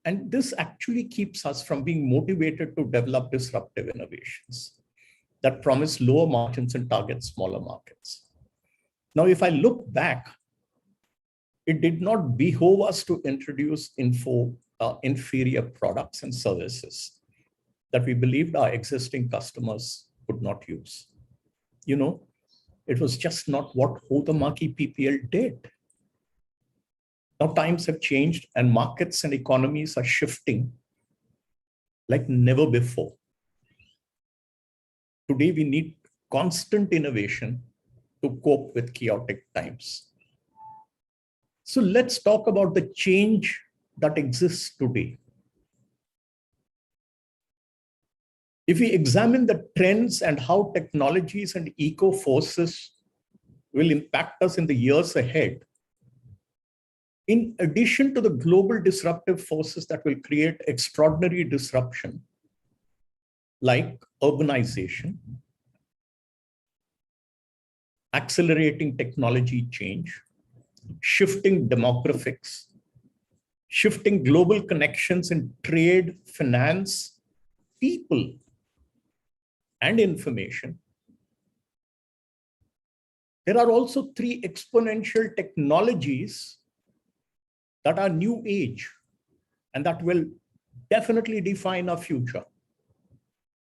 this actually keeps us from being motivated to develop disruptive innovations that promise lower margins and target smaller markets. Now, if I look back, it did not behove us to introduce inferior products and services that we believed our existing customers could not use. You know, it was just not what 𝗖𝗶𝘀𝗃𝗃 PPL did. Now times have changed and markets and economies are shifting like never before. Today, we need constant innovation to cope with chaotic times. So let's talk about the change that exists today. If we examine the trends and how technologies and eco forces will impact us in the years ahead, in addition to the global disruptive forces that will create extraordinary disruption, like urbanization, accelerating technology change, shifting demographics, shifting global connections in trade, finance, people, and information, there are also three exponential technologies that are new age and that will definitely define our future.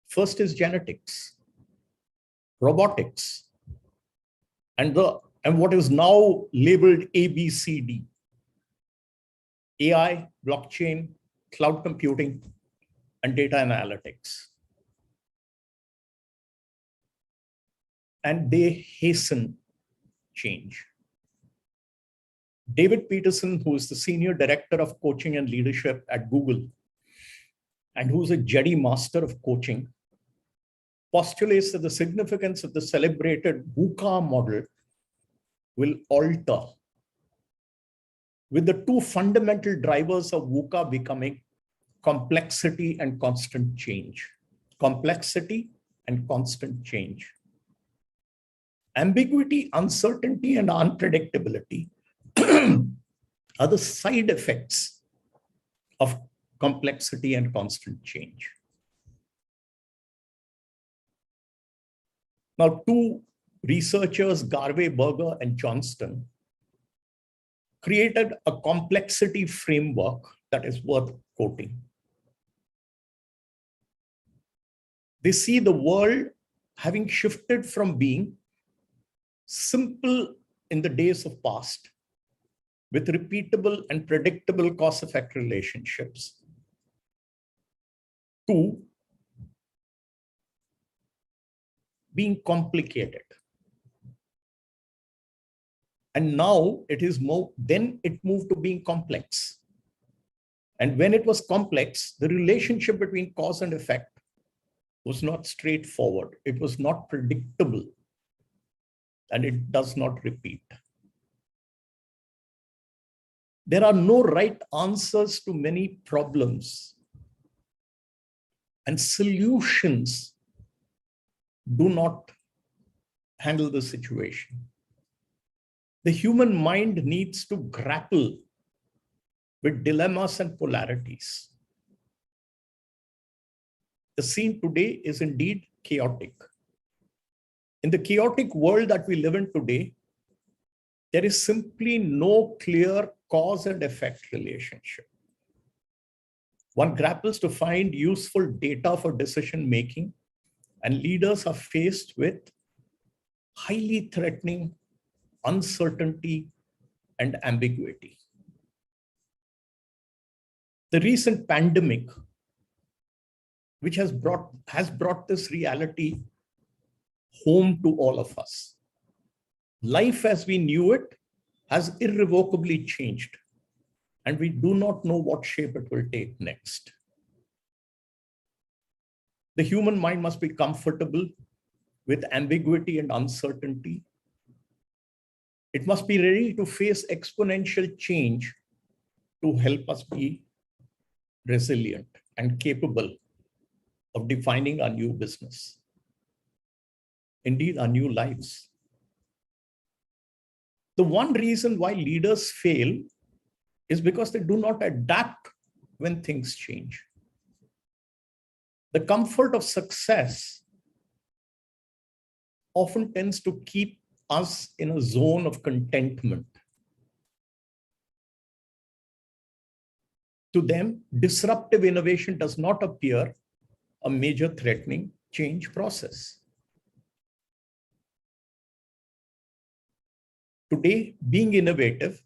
First is genetics, robotics, and what is now labeled ABCD: AI, blockchain, cloud computing, and data analytics. And they hasten change. David Peterson, who is the Senior Director of Coaching and Leadership at Google, and who's a Jedi Master of Coaching, postulates that the significance of the celebrated VUCA model will alter, with the two fundamental drivers of VUCA becoming complexity and constant change. Complexity and constant change. Ambiguity, uncertainty, and unpredictability are the side effects of complexity and constant change. Now, two researchers, 𝗗𝗶𝘀𝗃𝗃 and Johnston, created a complexity framework that is worth quoting. They see the world having shifted from being simple in the days of past, with repeatable and predictable cause-effect relationships, to being complicated. And now it is more, then it moved to being complex. And when it was complex, the relationship between cause and effect was not straightforward. It was not predictable. And it does not repeat. There are no right answers to many problems, and solutions do not handle the situation. The human mind needs to grapple with dilemmas and polarities. The scene today is indeed chaotic. In the chaotic world that we live in today, there is simply no clear cause and effect relationship. One grapples to find useful data for decision making, and leaders are faced with highly threatening uncertainty and ambiguity. The recent pandemic, which has brought this reality home to all of us. Life as we knew it has irrevocably changed, and we do not know what shape it will take next. The human mind must be comfortable with ambiguity and uncertainty. It must be ready to face exponential change to help us be resilient and capable of defining our new business. Indeed, our new lives. The one reason why leaders fail is because they do not adapt when things change. The comfort of success often tends to keep us in a zone of contentment. To them, disruptive innovation does not appear a major threatening change process. Today, being innovative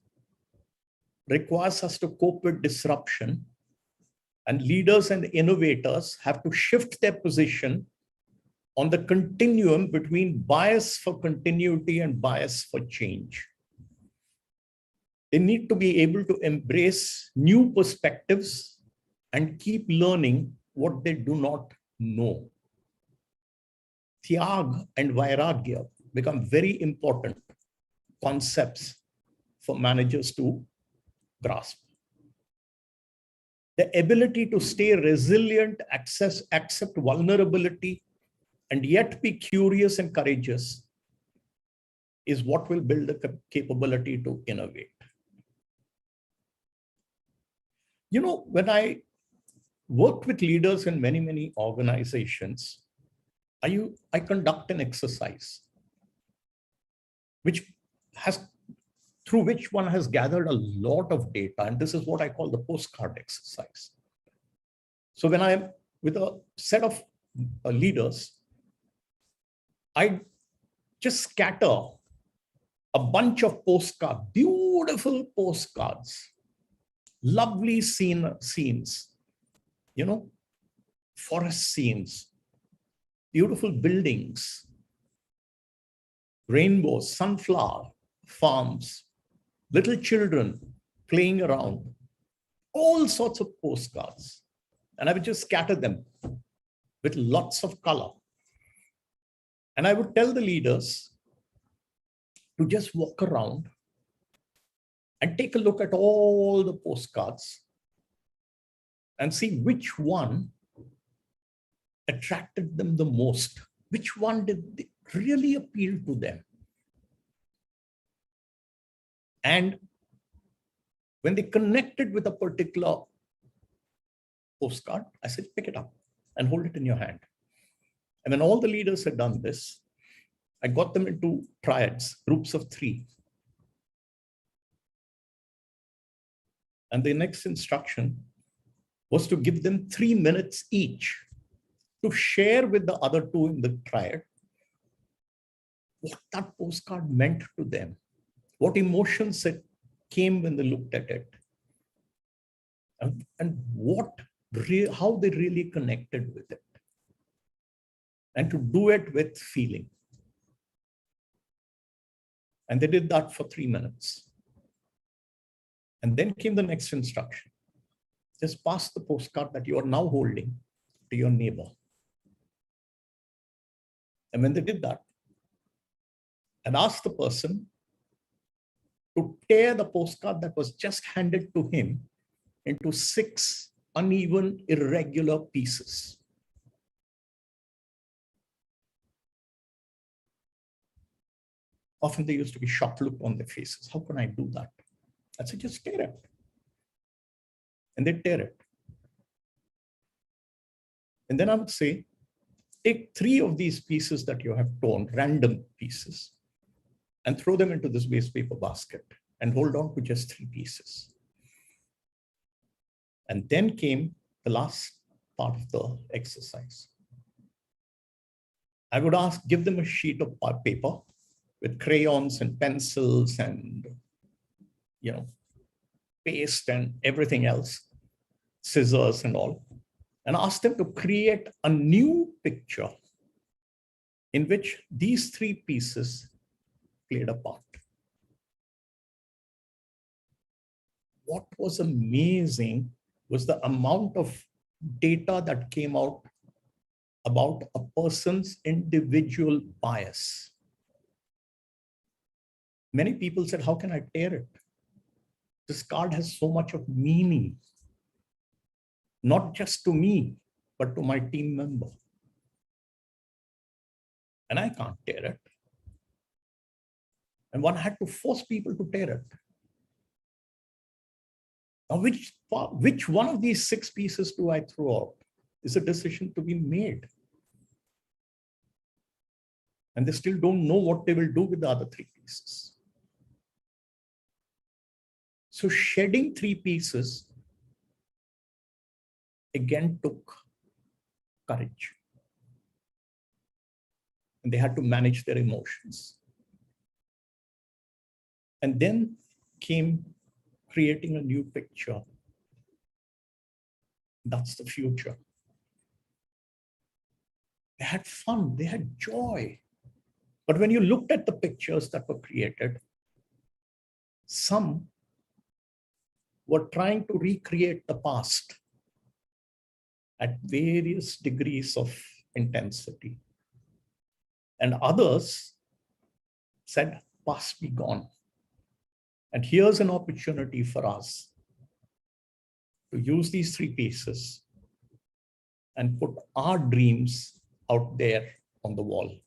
requires us to cope with disruption, and leaders and innovators have to shift their position on the continuum between bias for continuity and bias for change. They need to be able to embrace new perspectives and keep learning what they do not know. Tyag and Vairagya become very important concepts for managers to grasp. The ability to stay resilient, accept vulnerability, and yet be curious and courageous is what will build the capability to innovate. You know, when I worked with leaders in many, many organizations, I conduct an exercise through which one has gathered a lot of data, and this is what I call the postcard exercise. So when I'm with a set of leaders, I just scatter a bunch of postcards, beautiful postcards, lovely scenes, you know, forest scenes, beautiful buildings, rainbows, sunflower farms, little children playing around, all sorts of postcards. And I would just scatter them with lots of color. And I would tell the leaders to just walk around and take a look at all the postcards and see which one attracted them the most, which one did really appeal to them. And when they connected with a particular postcard, I said, pick it up and hold it in your hand. And when all the leaders had done this, I got them into triads, groups of 3. And the next instruction was to give them 3 minutes each to share with the other 2 in the triad what that postcard meant to them, what emotions it came when they looked at it, and how they really connected with it, and to do it with feeling. And they did that for 3 minutes. And then came the next instruction. Just pass the postcard that you are now holding to your neighbor. And when they did that, and asked the person to tear the postcard that was just handed to him into 6 uneven, irregular pieces. Often there used to be shocked look on their faces. How can I do that? I said, just tear it. And they tear it. And then I would say, take 3 of these pieces that you have torn, random pieces, and throw them into this waste paper basket and hold on to just 3 pieces. And then came the last part of the exercise. I would give them a sheet of paper with crayons and pencils and, you know, paste and everything else, scissors and all, and ask them to create a new picture in which these 3 pieces played a part. What was amazing was the amount of data that came out about a person's individual bias. Many people said, how can I tear it? This card has so much of meaning, not just to me, but to my team member. And I can't tear it. And one had to force people to tear it. Now, which one of these 6 pieces do I throw out is a decision to be made. And they still don't know what they will do with the other 3 pieces. So shedding 3 pieces again took courage. And they had to manage their emotions. And then came creating a new picture. That's the future. They had fun, they had joy. But when you looked at the pictures that were created, some were trying to recreate the past at various degrees of intensity. and others said, past be gone. And here's an opportunity for us to use these three pieces and put our dreams out there on the wall.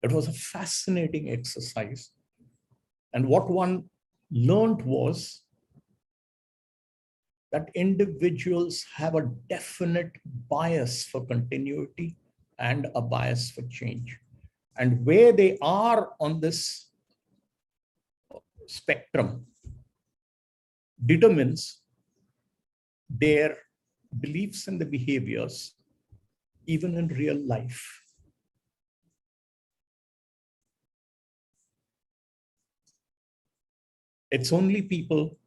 It was a fascinating exercise. And what one learned was that individuals have a definite bias for continuity and a bias for change. And where they are on this spectrum determines their beliefs and the behaviors, even in real life. It's only people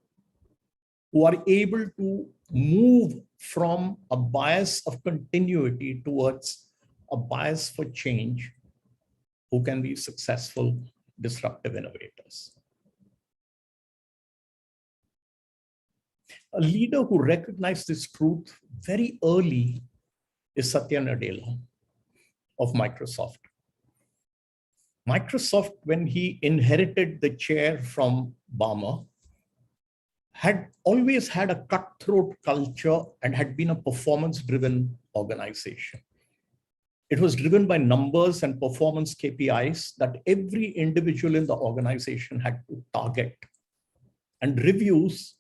who are able to move from a bias of continuity towards a bias for change who can be successful disruptive innovators. A leader who recognized this truth very early is Satya Nadella of Microsoft. Microsoft, when he inherited the chair from Ballmer, had always had a cutthroat culture and had been a performance-driven organization. It was driven by numbers and performance KPIs that every individual in the organization had to target. And reviews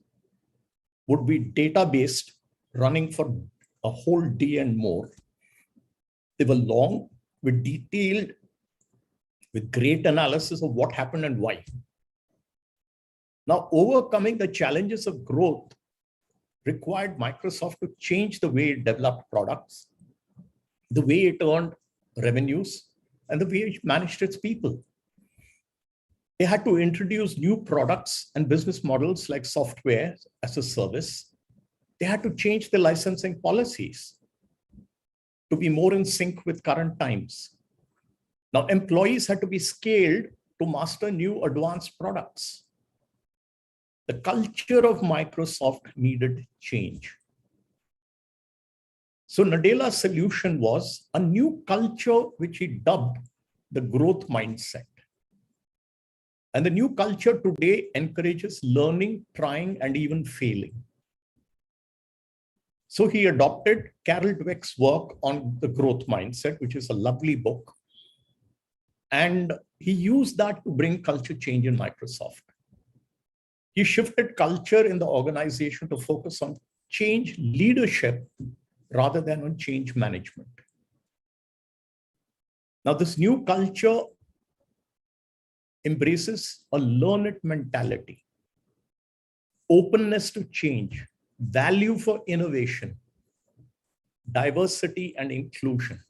would be data-based, running for a whole day and more. They were long, with detailed, with great analysis of what happened and why. Now, overcoming the challenges of growth required Microsoft to change the way it developed products, the way it earned revenues, and the way it managed its people. They had to introduce new products and business models like software as a service. They had to change the licensing policies to be more in sync with current times. Now, employees had to be scaled to master new advanced products. The culture of Microsoft needed change. So Nadella's solution was a new culture, which he dubbed the growth mindset. And the new culture today encourages learning, trying, and even failing. So he adopted Carol Dweck's work on the growth mindset, which is a lovely book. And he used that to bring culture change in Microsoft. He shifted culture in the organization to focus on change leadership rather than on change management. Now, this new culture embraces a learn it mentality, openness to change, value for innovation, diversity and inclusion.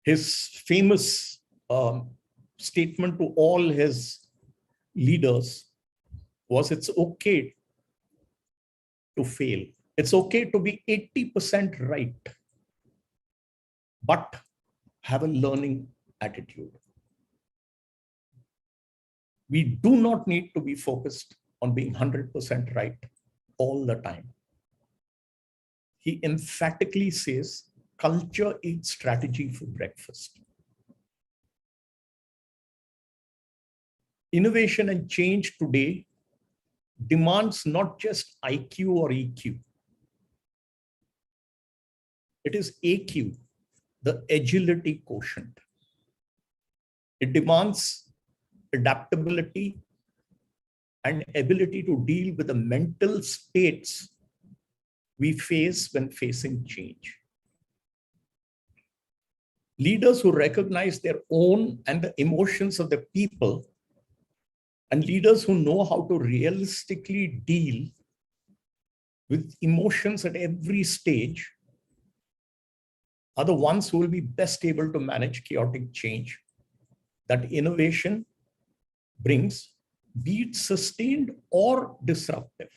His famous statement to all his leaders was, it's okay to fail. It's okay to be 80% right, but have a learning attitude. We do not need to be focused on being 100% right all the time. He emphatically says, culture eats strategy for breakfast. Innovation and change today demands not just IQ or EQ. It is AQ, the agility quotient. It demands adaptability and ability to deal with the mental states we face when facing change. Leaders who recognize their own and the emotions of the people, and leaders who know how to realistically deal with emotions at every stage, are the ones who will be best able to manage chaotic change that innovation brings, be it sustained or disruptive.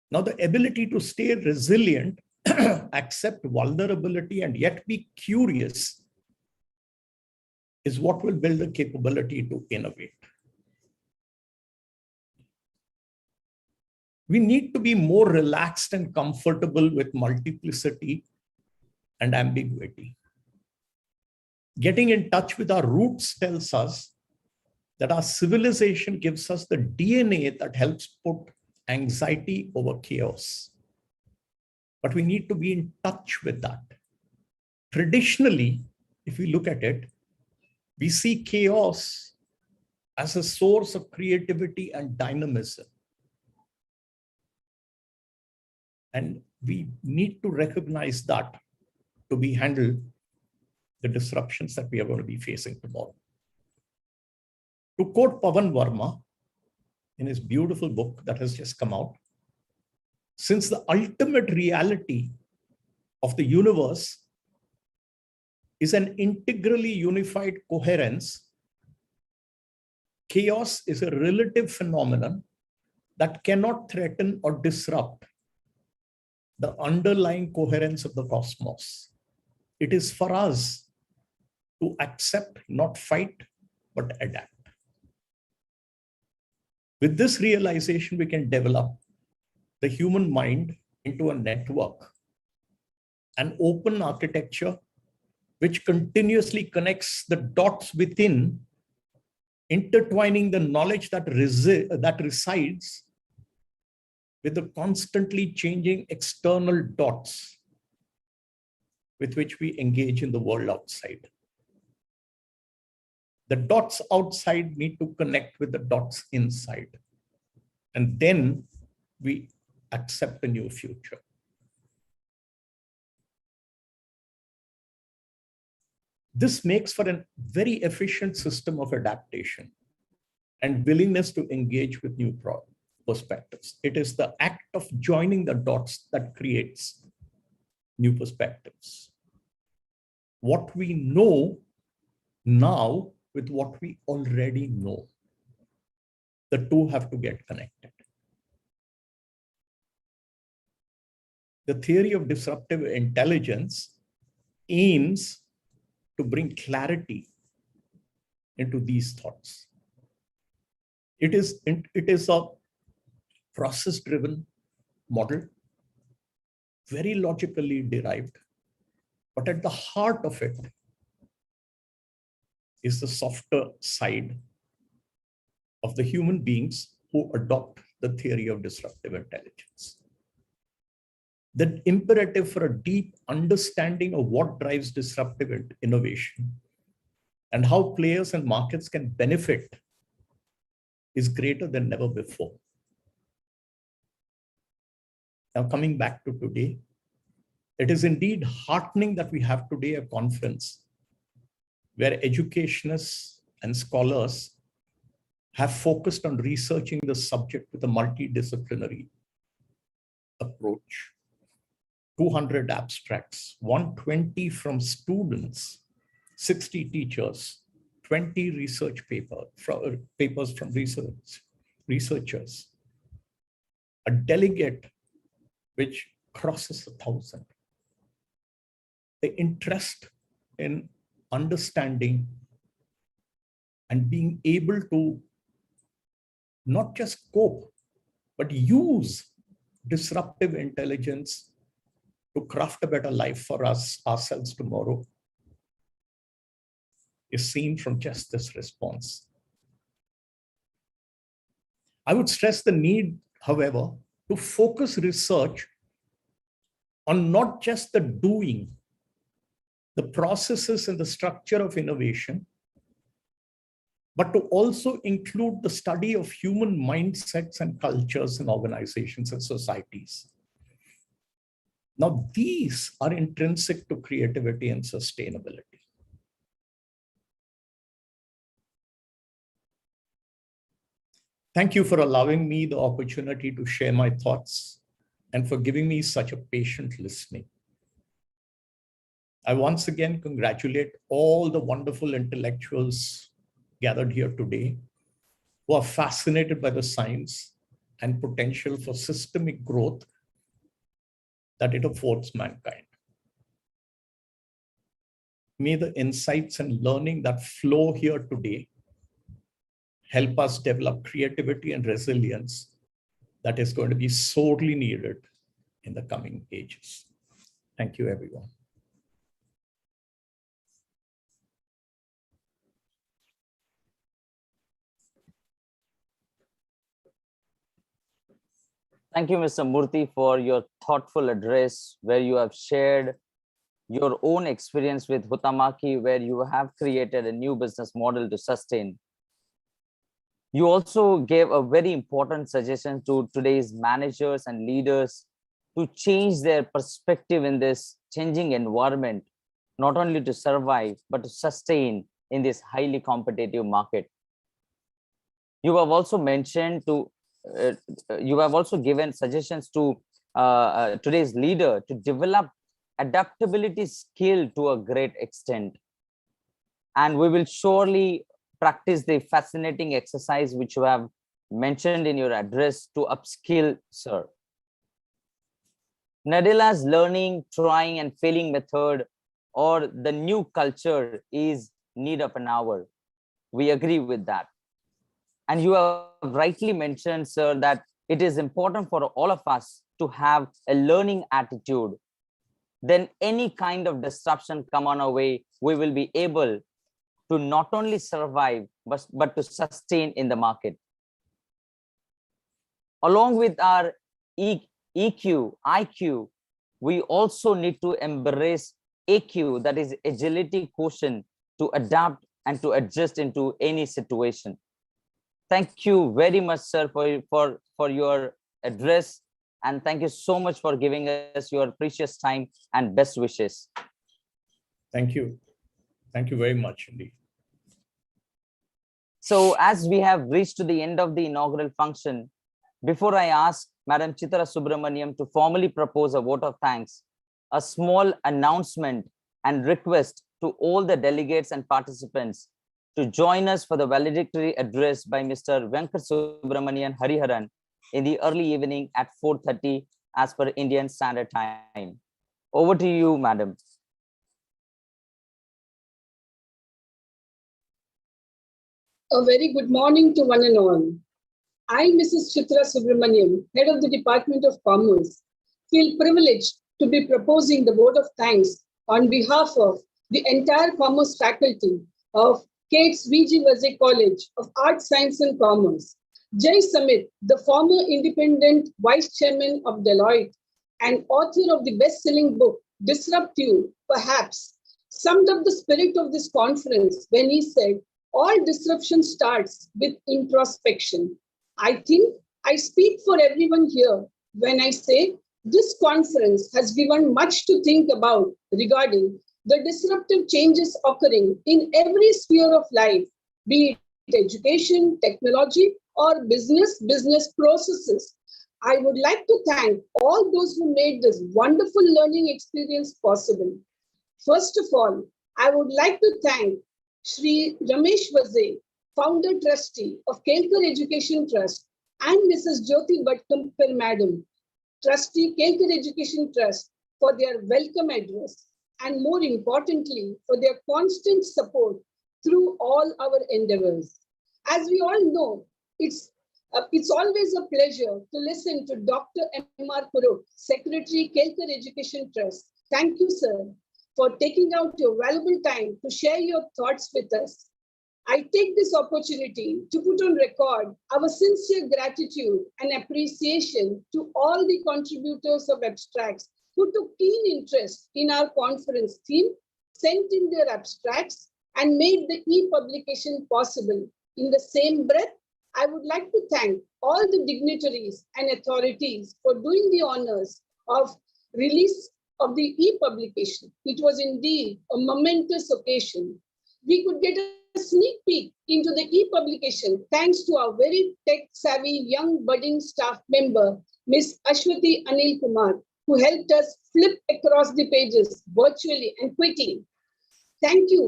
Now, the ability to stay resilient, accept vulnerability, and yet be curious is what will build the capability to innovate. We need to be more relaxed and comfortable with multiplicity and ambiguity. Getting in touch with our roots tells us that our civilization gives us the DNA that helps put anxiety over chaos. But we need to be in touch with that. Traditionally, if we look at it, we see chaos as a source of creativity and dynamism. And we need to recognize that to be handled the disruptions that we are going to be facing tomorrow. To quote Pawan Verma in his beautiful book that has just come out, since the ultimate reality of the universe is an integrally unified coherence, chaos is a relative phenomenon that cannot threaten or disrupt the underlying coherence of the cosmos. It is for us to accept, not fight, but adapt. With this realization, we can develop the human mind into a network, an open architecture which continuously connects the dots within, intertwining the knowledge that resides with the constantly changing external dots with which we engage in the world outside. The dots outside need to connect with the dots inside. And then we accept a new future. This makes for a very efficient system of adaptation and willingness to engage with new perspectives. It is the act of joining the dots that creates new perspectives. What we know now with what we already know, the two have to get connected. The theory of disruptive intelligence aims to bring clarity into these thoughts. It is a process-driven model, very logically derived, but at the heart of it is the softer side of the human beings who adopt the theory of disruptive intelligence. The imperative for a deep understanding of what drives disruptive innovation and how players and markets can benefit is greater than ever before. Now, coming back to today, it is indeed heartening that we have today a conference where educationists and scholars have focused on researching the subject with a multidisciplinary approach. 200 abstracts, 120 from students, 60 teachers, 20 research papers from researchers, a delegate which crosses 1,000. The interest in understanding and being able to not just cope, but use disruptive intelligence to craft a better life for ourselves tomorrow is seen from just this response. I would stress the need, however, to focus research on not just the doing, the processes and the structure of innovation, but to also include the study of human mindsets and cultures and organizations and societies. Now, these are intrinsic to creativity and sustainability. Thank you for allowing me the opportunity to share my thoughts and for giving me such a patient listening. I once again congratulate all the wonderful intellectuals gathered here today who are fascinated by the science and potential for systemic growth that it affords mankind. May the insights and learning that flow here today help us develop creativity and resilience that is going to be sorely needed in the coming ages. Thank you, everyone. Thank you, Mr. Murthy, for your thoughtful address, where you have shared your own experience with Huhtamaki, where you have created a new business model to sustain. You also gave a very important suggestion to today's managers and leaders to change their perspective in this changing environment, not only to survive, but to sustain in this highly competitive market. You have also mentioned to, you have also given suggestions to today's leader to develop adaptability skill to a great extent. And we will surely practice the fascinating exercise which you have mentioned in your address to upskill, sir. Nadella's learning, trying and failing method, or the new culture is need of an hour. We agree with that. And you have rightly mentioned, sir, that it is important for all of us to have a learning attitude. Then any kind of disruption come on our way, we will be able to not only survive, but to sustain in the market. Along with our EQ, IQ, we also need to embrace AQ, that is agility quotient, to adapt and to adjust into any situation. Thank you very much, sir, for your address. And thank you so much for giving us your precious time and best wishes. Thank you. Thank you very much indeed. So as we have reached to the end of the inaugural function, before I ask Madam Chitra Subramaniam to formally propose a vote of thanks, a small announcement and request to all the delegates and participants to join us for the valedictory address by Mr. 𝗂𝗗𝘂𝗃𝗃 Hariharan in the early evening at 4:30 as per Indian Standard Time. Over to you, Madam. A very good morning to one and all. I, Mrs. Chitra Subramaniam, Head of the Department of Commerce, feel privileged to be proposing the vote of thanks on behalf of the entire Commerce faculty of 𝗂𝗃𝗃𝗃 College of Arts, Science and Commerce. Jay Samit, the former independent vice chairman of Deloitte and author of the best-selling book, Disruptive, perhaps summed up the spirit of this conference when he said, all disruption starts with introspection. I think I speak for everyone here when I say this conference has given much to think about regarding the disruptive changes occurring in every sphere of life, be it education, technology, or business processes. I would like to thank all those who made this wonderful learning experience possible. First of all, I would like to thank Shri Ramesh Vaze, founder trustee of 𝗂𝗃𝗃𝗃 Education Trust, and Mrs. 𝗂𝗂𝗃𝗃𝗃𝗃 Madam, trustee 𝗂𝗃𝗃𝗃 Education Trust, for their welcome address, and more importantly, for their constant support through all our endeavors. As we all know, it's always a pleasure to listen to Dr. M.R. Kuruk, Secretary, 𝗂𝗃𝗃𝗃 Education Trust. Thank you, sir, for taking out your valuable time to share your thoughts with us. I take this opportunity to put on record our sincere gratitude and appreciation to all the contributors of abstracts who took keen interest in our conference theme, sent in their abstracts, and made the e-publication possible. In the same breath, I would like to thank all the dignitaries and authorities for doing the honors of release of the e-publication. It was indeed a momentous occasion. We could get a sneak peek into the e-publication thanks to our very tech-savvy young budding staff member, Ms. Ashwati Anil Kumar, who helped us flip across the pages virtually and quickly. Thank you,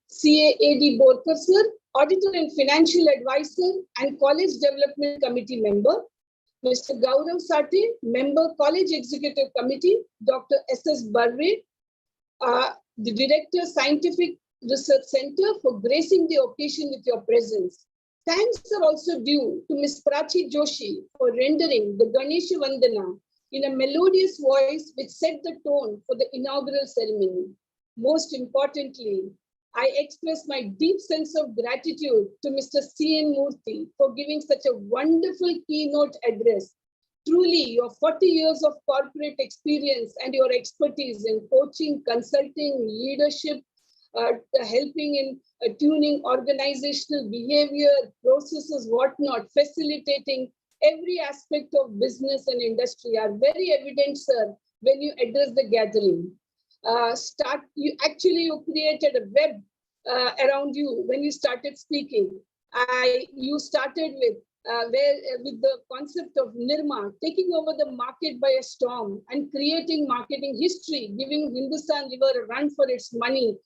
CA.AD Borkar sir, Auditor and Financial Advisor and College Development Committee member, Mr. Gaurav Sate, Member College Executive Committee, Dr. S.S. Barve, the Director, Scientific Research Center, for gracing the occasion with your presence. Thanks are also due to Ms. Prachi Joshi for rendering the Ganesha Vandana in a melodious voice which set the tone for the inaugural ceremony. Most importantly, I express my deep sense of gratitude to Mr. C.N. Murthy for giving such a wonderful keynote address. Truly, your 40 years of corporate experience and your expertise in coaching, consulting, leadership, helping in tuning organizational behavior, processes, whatnot, facilitating every aspect of business and industry are very evident, sir, when you address the gathering. You created a web around you when you started speaking. You started with the concept of Nirma, taking over the market by a storm and creating marketing history, giving Hindustan River a run for its money,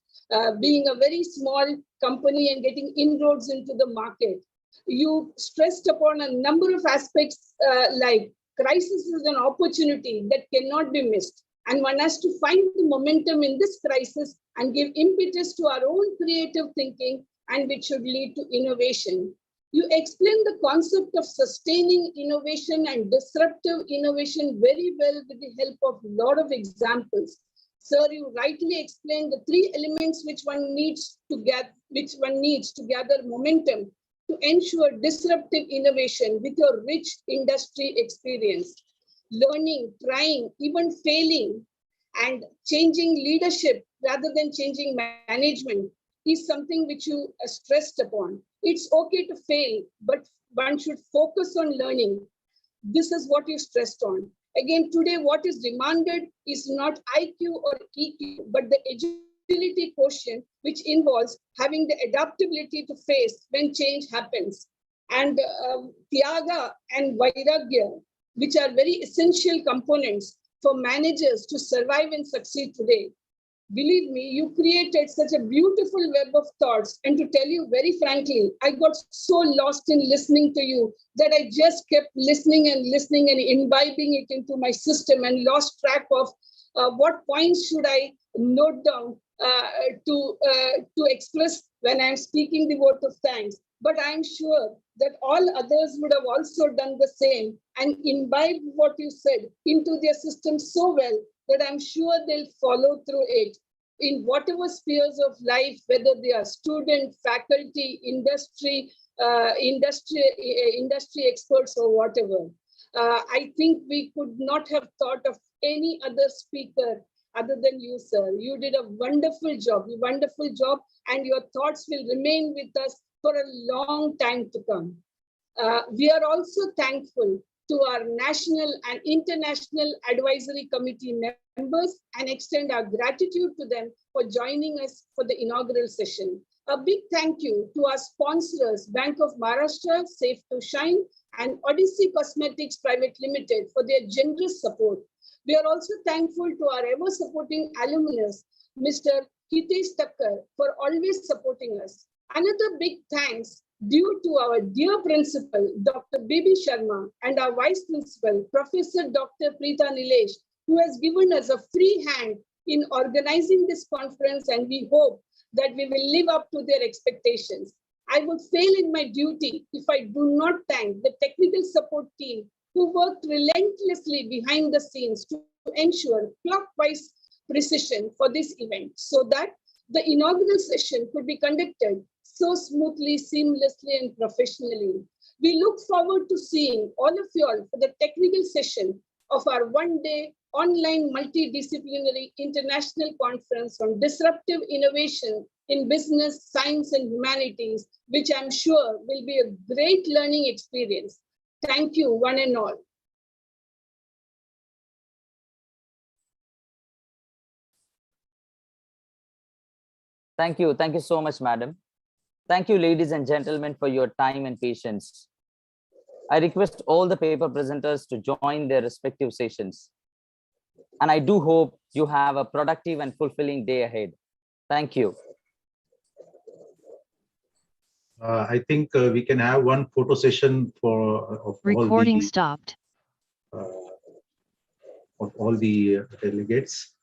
being a very small company and getting inroads into the market. You stressed upon a number of aspects like crisis is an opportunity that cannot be missed. And one has to find the momentum in this crisis and give impetus to our own creative thinking, and which should lead to innovation. You explained the concept of sustaining innovation and disruptive innovation very well with the help of a lot of examples. Sir, you rightly explained the three elements which one needs to gather momentum to ensure disruptive innovation with your rich industry experience. Learning, trying, even failing, and changing leadership rather than changing management is something which you stressed upon. It's okay to fail, but one should focus on learning. This is what you stressed on. Again, today, what is demanded is not IQ or EQ, but the agility quotient, which involves having the adaptability to face when change happens. And Tyaga and Vairagya, which are very essential components for managers to survive and succeed today. Believe me, you created such a beautiful web of thoughts. And to tell you very frankly, I got so lost in listening to you that I just kept listening and imbibing it into my system and lost track of what points should I note down to express when I'm speaking the vote of thanks. But I'm sure that all others would have also done the same and imbibed what you said into their system so well that I'm sure they'll follow through it in whatever spheres of life, whether they are student, faculty, industry experts or whatever. I think we could not have thought of any other speaker other than you, sir. You did a wonderful job, and your thoughts will remain with us for a long time to come. We are also thankful to our national and international advisory committee members and extend our gratitude to them for joining us for the inaugural session. A big thank you to our sponsors, Bank of Maharashtra, Safe to Shine, and Odyssey Cosmetics Private Limited for their generous support. We are also thankful to our ever-supporting alumnus, Mr. 𝗖𝗍𝗃 𝗃𝗁, for always supporting us. Another big thanks due to our dear principal, Dr. B.B. Sharma, and our vice principal, Professor Dr. Preeta Nilesh, who has given us a free hand in organizing this conference, and we hope that we will live up to their expectations. I would fail in my duty if I do not thank the technical support team who worked relentlessly behind the scenes to ensure clockwise precision for this event so that the inaugural session could be conducted so smoothly, seamlessly, and professionally. We look forward to seeing all of you all for the technical session of our one-day online multidisciplinary international conference on disruptive innovation in business, science, and humanities, which I'm sure will be a great learning experience. Thank you, one and all. Thank you. Thank you so much, madam. Thank you, ladies and gentlemen, for your time and patience. I request all the paper presenters to join their respective sessions. And I do hope you have a productive and fulfilling day ahead. Thank you. I think we can have one photo session of recording stopped. Of all the delegates.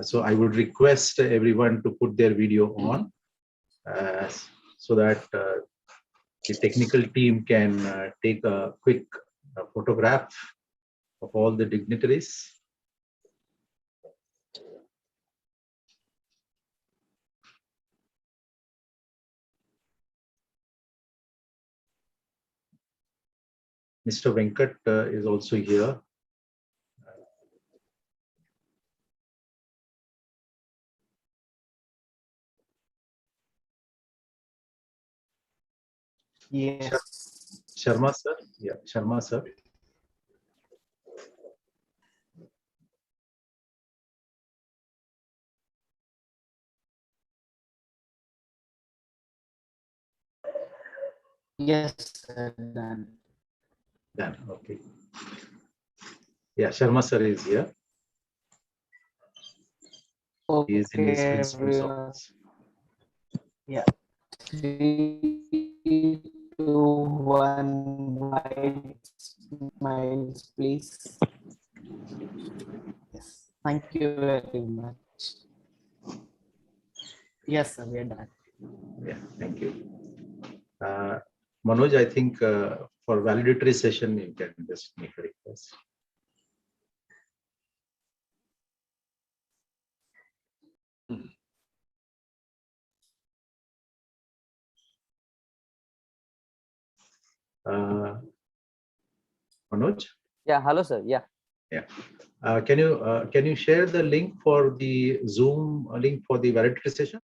So I would request everyone to put their video on so that the technical team can take a quick photograph of all the dignitaries. Mr. Venkat is also here. Yes. Sharma sir, yeah, Sharma sir. Yes, sir, done. Done. Okay. Yeah, Sharma sir is here. He is in his Okay, principal's everyone. office. Yeah. 3, 2, 1, white smiles, please. Yes. Thank you very much. Yes, sir, we are done. Yeah, thank you. Manoj, I think for validatory session, you can just make a request. Manoj? Yeah, hello, sir. Yeah. Yeah. Can you share the link for the Zoom link for the validatory session?